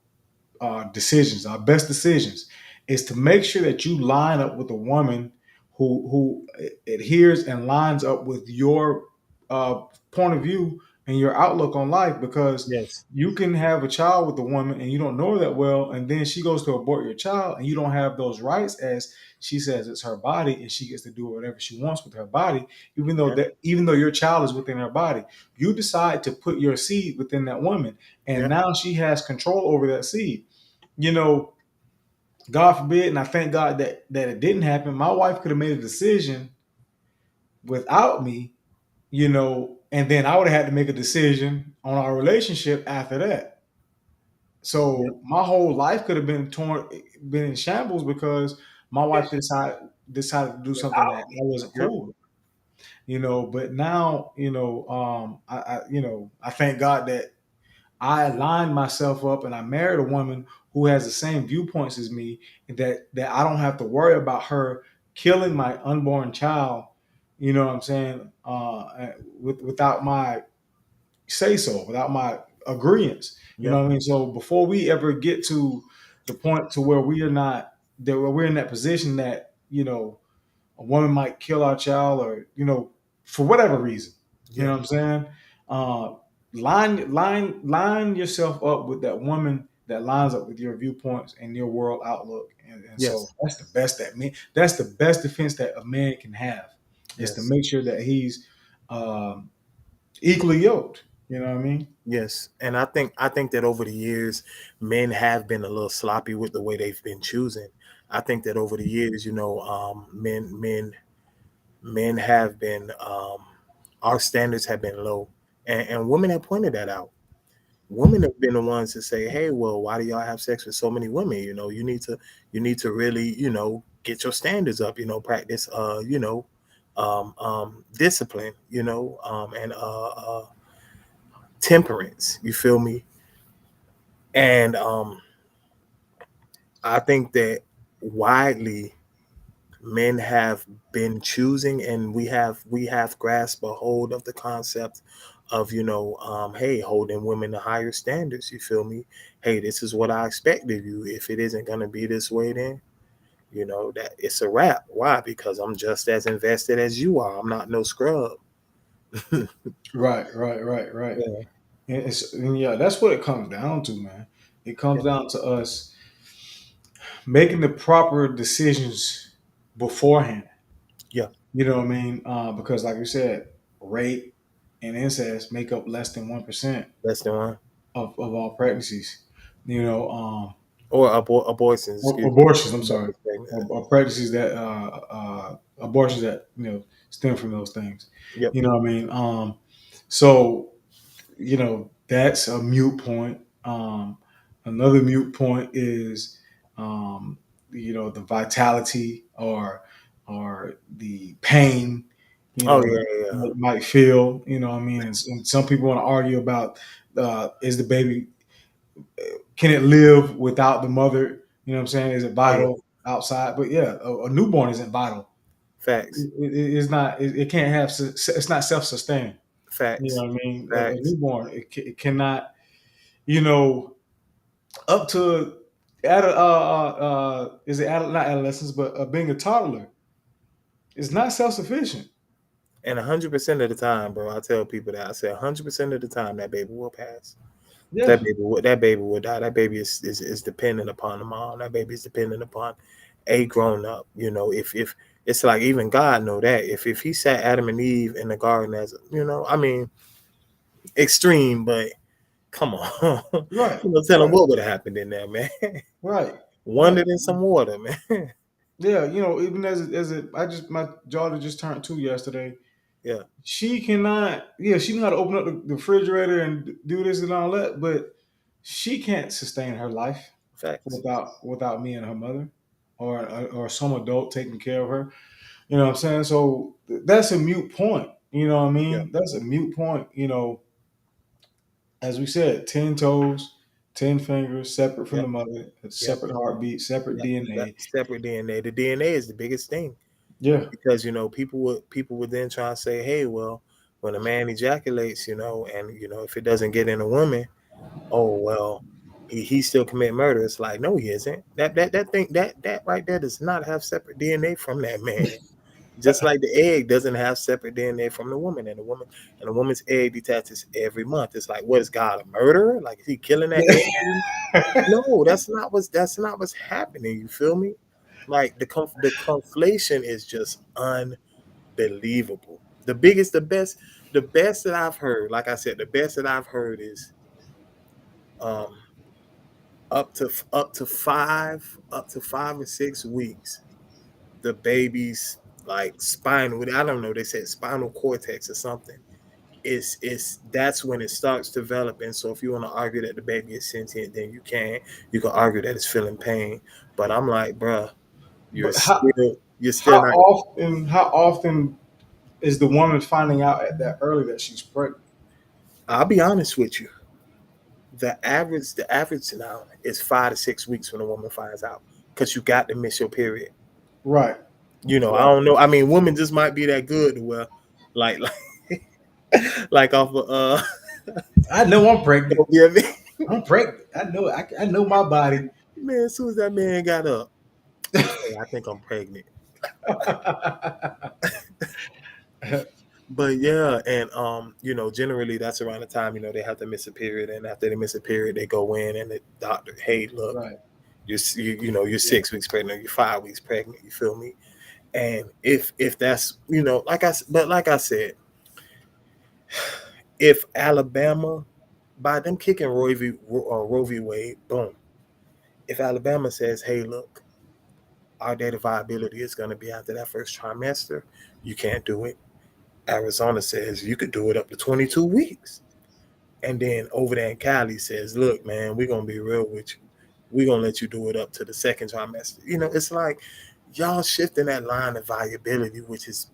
C: decisions, our best decisions, is to make sure that you line up with a woman who adheres and lines up with your point of view and your outlook on life. Because
D: Yes.
C: you can have a child with a woman and you don't know her that well, and then she goes to abort your child, and you don't have those rights, as she says it's her body and she gets to do whatever she wants with her body,
D: Yeah.
C: even though your child is within her body. You decide to put your seed within that woman, and
D: Yeah.
C: now she has control over that seed. you know, God forbid, and I thank God that it didn't happen. My wife could have made a decision without me, and then I would have had to make a decision on our relationship after that.
D: Yep.
C: So my whole life could have been in shambles because my wife decided to do something that I wasn't
D: Yep.
C: cool with. But now, I thank God that I aligned myself up and I married a woman who has the same viewpoints as me, and that I don't have to worry about her killing my unborn child. You know what I'm saying? Without my say so, without my agreements. You know
D: Yep.
C: what I mean? So before we ever get to the point to where we are not that we're in that position that a woman might kill our child, or for whatever reason, you know
D: Yeah.
C: what I'm saying? uh line yourself up with that woman that lines up with your viewpoints and your world outlook, and so
D: Yes.
C: that's the best defense that a man can have, is to
D: Yes.
C: make sure that he's um equally yoked. You know what I mean?
D: Yes. And I think that over the years, men have been a little sloppy with the way they've been choosing. I think that over the years, men have been our standards have been low, and women have pointed that out. Women have been the ones to say, hey, well, why do y'all have sex with so many women? You need to really, get your standards up, practice discipline, and temperance, you feel me? And I think that widely men have been choosing, and we have grasped a hold of the concept of, hey, holding women to higher standards, you feel me? Hey, this is what I expect of you. If it isn't going to be this way, then that it's a wrap. Why? Because I'm just as invested as you are. I'm not no scrub.
C: Right, right, right, right.
D: Yeah.
C: And yeah, that's what it comes down to, man. It
D: Yeah.
C: comes down to us making the proper decisions beforehand.
D: Yeah.
C: You know what I mean? Because, like you said, rape and incest make up less than 1%
D: That's the one.
C: of all pregnancies. You know,
D: Or abortions,
C: or
D: excuse
C: abortions. I'm
D: me.
C: sorry, or pregnancies that abortions that stem from those things.
D: Yep.
C: You know what I mean? So that's a mute point. Another mute point is, the vitality or the pain,
D: Oh yeah, yeah, yeah.
C: you might feel. You know what I mean? And some people want to argue about, is the baby, can it live without the mother? You know what I'm saying? Is it
D: Oh yeah.
C: vital outside? But yeah, a newborn isn't vital.
D: Facts.
C: It's not. It can't have. It's not self-sustaining. You
D: Facts.
C: know what I mean? A
D: Facts.
C: newborn, it cannot. You know, up to is it not adolescence, but being a toddler is not self-sufficient.
D: And 100% of the time, bro, I tell people that I say 100% of the time that baby will pass.
C: Yeah,
D: That baby will die. That baby is dependent upon the mom. That baby is dependent upon a grown up. If it's like, even God know that if he sat Adam and Eve in the garden, as I mean, extreme, but come on,
C: right,
D: tell them
C: right,
D: what would have happened in there, man.
C: right, right.
D: Wandered in some water, man.
C: Yeah, even I just my daughter just turned 2 yesterday.
D: Yeah,
C: She cannot. Yeah, she know how to open up the refrigerator and do this and all that, but she can't sustain her life
D: facts.
C: without me and her mother, or some adult taking care of her. You know what I'm saying? So that's a mute point. You know what I
D: Yeah,
C: mean? That's a mute point. As we said, 10 toes, 10 fingers, separate from
D: yep,
C: the mother,
D: yep,
C: separate heartbeat, separate
D: yep, yep.
C: DNA.
D: Separate DNA. The DNA is the biggest thing.
C: Yeah.
D: Because people would then try and say, hey, well, when a man ejaculates, and if it doesn't get in a woman, oh well, he still commit murder. It's like, no, he isn't. That thing, that right there does not have separate DNA from that man. Just like the egg doesn't have separate DNA from the woman, and the woman's egg detaches every month. It's like, what is God, a murderer? Like, is he killing that egg? No, that's not what's happening. You feel me? Like the conflation is just unbelievable. The best that I've heard, like I said, the best that I've heard is um up to 5 or 6 weeks. The baby's like spinal. I don't know. They said spinal cortex or something. It's that's when it starts developing. So if you want to argue that the baby is sentient, then you can. You can argue that it's feeling pain. But I'm like, bruh, you're
C: But how
D: still you're
C: how
D: still not.
C: often is the woman finding out at that early that she's pregnant?
D: I'll be honest with you. The average now is 5 to 6 weeks when a woman finds out because you got to miss your period.
C: Right.
D: I don't know. I mean, women just might be that good. Well, like like off of
C: I know I'm pregnant.
D: yeah, man.
C: I'm pregnant. I know my body.
D: Man, as soon as that man got up, "Hey, I think I'm pregnant." But yeah, and generally that's around the time they have to miss a period, and after they miss a period, they go in and the doctor, hey, look,
C: Right.
D: you're 6 weeks pregnant, you're 5 weeks pregnant. You feel me? And if that's like I said, if Alabama, by them kicking Roe v. Wade, boom. If Alabama says, hey, look, our data viability is going to be after that first trimester, you can't do it. Arizona says you could do it up to 22 weeks. And then over there in Cali says, look, man, we're going to be real with you. We're going to let you do it up to the second trimester. It's like y'all shifting that line of viability, which is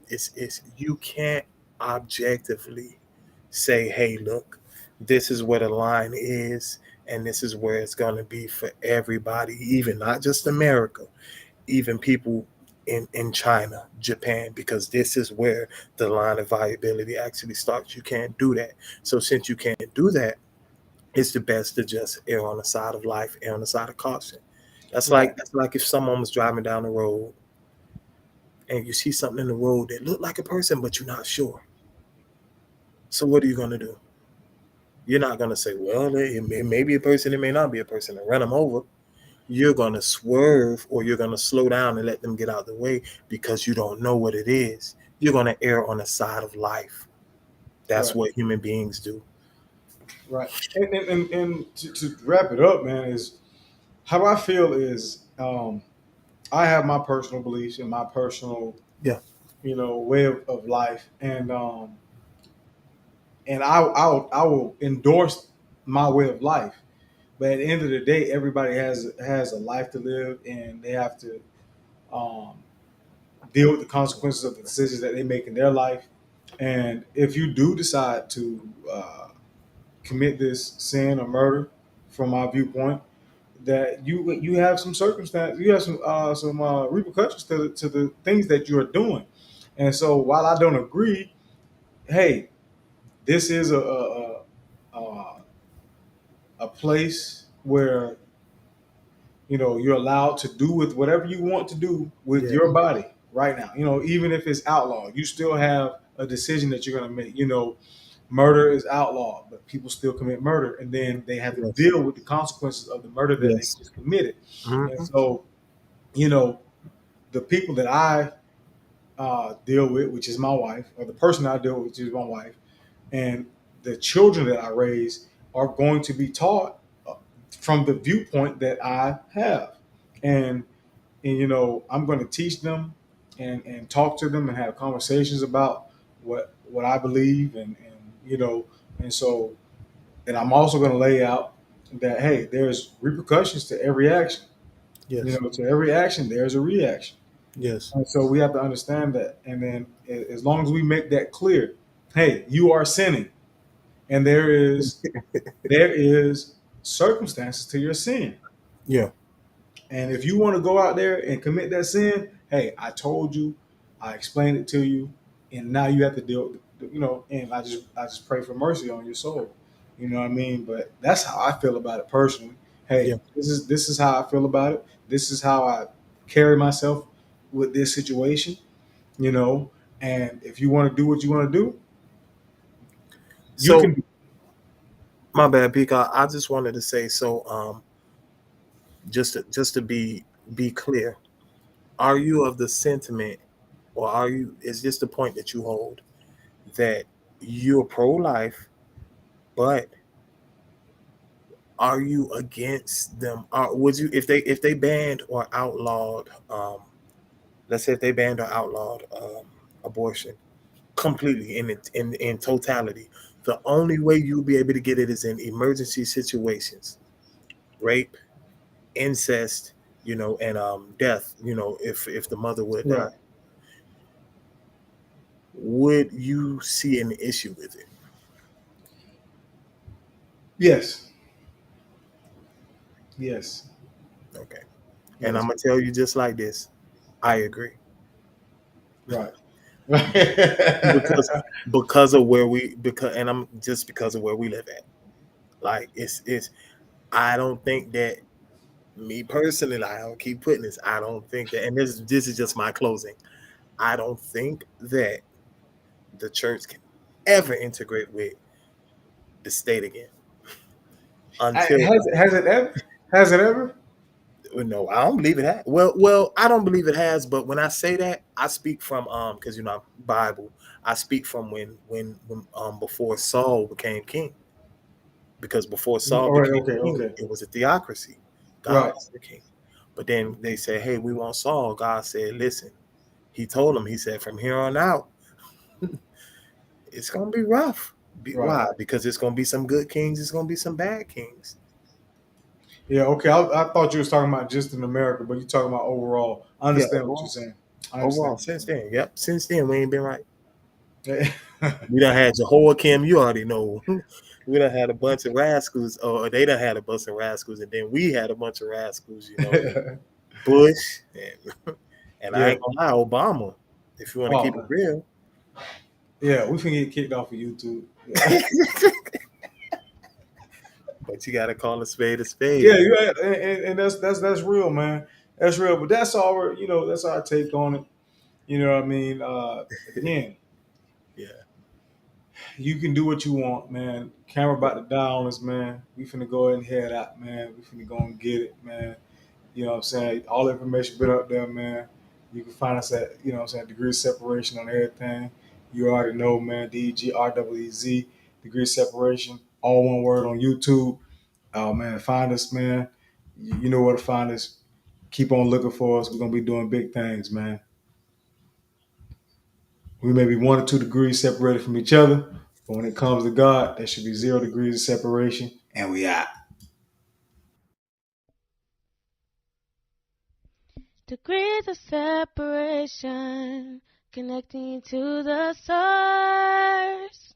D: you can't objectively say, hey, look, this is where the line is, and this is where it's going to be for everybody, even not just America, even people in China, Japan, because this is where the line of viability actually starts. You can't do that. So since you can't do that, it's the best to just err on the side of life, err on the side of caution. That's
C: Right.
D: like if someone was driving down the road and you see something in the road that looked like a person, but you're not sure. So what are you going to do? You're not going to say, well, it may be a person, it may not be a person, and run them over. You're going to swerve, or you're going to slow down and let them get out of the way because you don't know what it is. You're going to err on the side of life. That's
C: Right.
D: what human beings do.
C: Right. And to wrap it up, man, is how I feel is I have my personal beliefs and my personal
D: Yeah.
C: way of life, and I will endorse my way of life. But at the end of the day, everybody has a life to live, and they have to um, deal with the consequences of the decisions that they make in their life. And if you do decide to commit this sin or murder, from my viewpoint, that you have some circumstance, you have some repercussions to the things that you are doing. And so, while I don't agree, hey, this is a place where you're allowed to do with whatever you want to do with
D: Yeah.
C: your body right now. Even if it's outlawed, you still have a decision that you're going to make. Murder is outlawed, but people still commit murder, and then they have to
D: Yes.
C: deal with the consequences of the murder that they
D: Yes.
C: just committed. And
D: Mhm.
C: so, you know, the people that I deal with, which is my wife, or the person I deal with, which is my wife, and the children that I raise are going to be taught from the viewpoint that I have, and I'm going to teach them and talk to them and have conversations about what I believe, and so, and I'm also going to lay out that, hey, there's repercussions to every action.
D: Yes.
C: To every action there's a reaction.
D: Yes.
C: And so we have to understand that. And then as long as we make that clear, hey, you are sinning, and there is circumstances to your sin.
D: Yeah.
C: And if you want to go out there and commit that sin, hey, I told you, I explained it to you, and now you have to deal with and I just pray for mercy on your soul. You know what I mean? But that's how I feel about it personally.
D: Yeah.
C: Hey, this is how I feel about it. This is how I carry myself with this situation, you know. And if you want to do what you want to do, you
D: So
C: can.
D: my bad, Peacock. I just wanted to say so. Just to be clear, are you of the sentiment, or are you? Is this the point that you hold that you're pro-life, but are you against them? Would you, if they banned or outlawed let's say if they banned or outlawed abortion completely in totality, the only way you'll be able to get it is in emergency situations, rape, incest, and death. If the mother would die,
C: Right.
D: would you see an issue with it?
C: Yes. Yes.
D: Okay, and
C: Yes.
D: I'm gonna tell you just like this: I agree.
C: Right.
D: because because of where we because and I'm just because of where we live at. Like it's I don't think that, me personally, like, I don't keep putting this. I don't think that, and this is just my closing. I don't think that the church can ever integrate with the state again until
C: Has it ever? Has it ever?
D: no, I don't believe it has. Well, I don't believe it has. But when I say that, I speak from because Bible. I speak from when before Saul became king. Because before Saul
C: All right.
D: became
C: Okay.
D: king,
C: Okay.
D: it was a theocracy. God
C: Right.
D: was the king. But then they said, "Hey, we want Saul." God said, "Listen." He told him. He said, "From here on out, it's gonna be rough.
C: Right.
D: Why? Because it's gonna be some good kings. It's gonna be some bad kings."
C: Yeah. Okay. I thought you was talking about just in America, but you're talking about overall. I
D: Yeah,
C: understand what you're
D: overall,
C: saying. I
D: overall,
C: understand
D: since then, yep, since then we ain't been right.
C: what you're saying.
D: We done had Jehoiakim. You already know. We done had a bunch of rascals, or they done had a bunch of rascals, and then we had a bunch of rascals. Bush and I
C: Yeah.
D: ain't gonna lie, Obama. If you want to
C: Oh
D: keep it
C: man.
D: real,
C: Yeah. We can get kicked off of YouTube.
D: but you gotta call a spade a spade.
C: Yeah. You and that's real, man. That's real. But that's our that's our take on it. You know what I mean? Again,
D: Yeah,
C: you can do what you want, man. Camera about to die on us, man. We finna go ahead and head out, man. We finna go and get it, man. You know what I'm saying? All the information been up there, man. You can find us at, Degree of Separation on everything. You already know, man. DEGREEZ, Degree of Separation, all one word on YouTube. Oh, man, find us, man. You know where to find us. Keep on looking for us. We're going to be doing big things, man. We may be 1 or 2 degrees separated from each other, but when it comes to God, there should be 0 degrees of separation, and we out.
E: Degrees of separation, connecting to the source.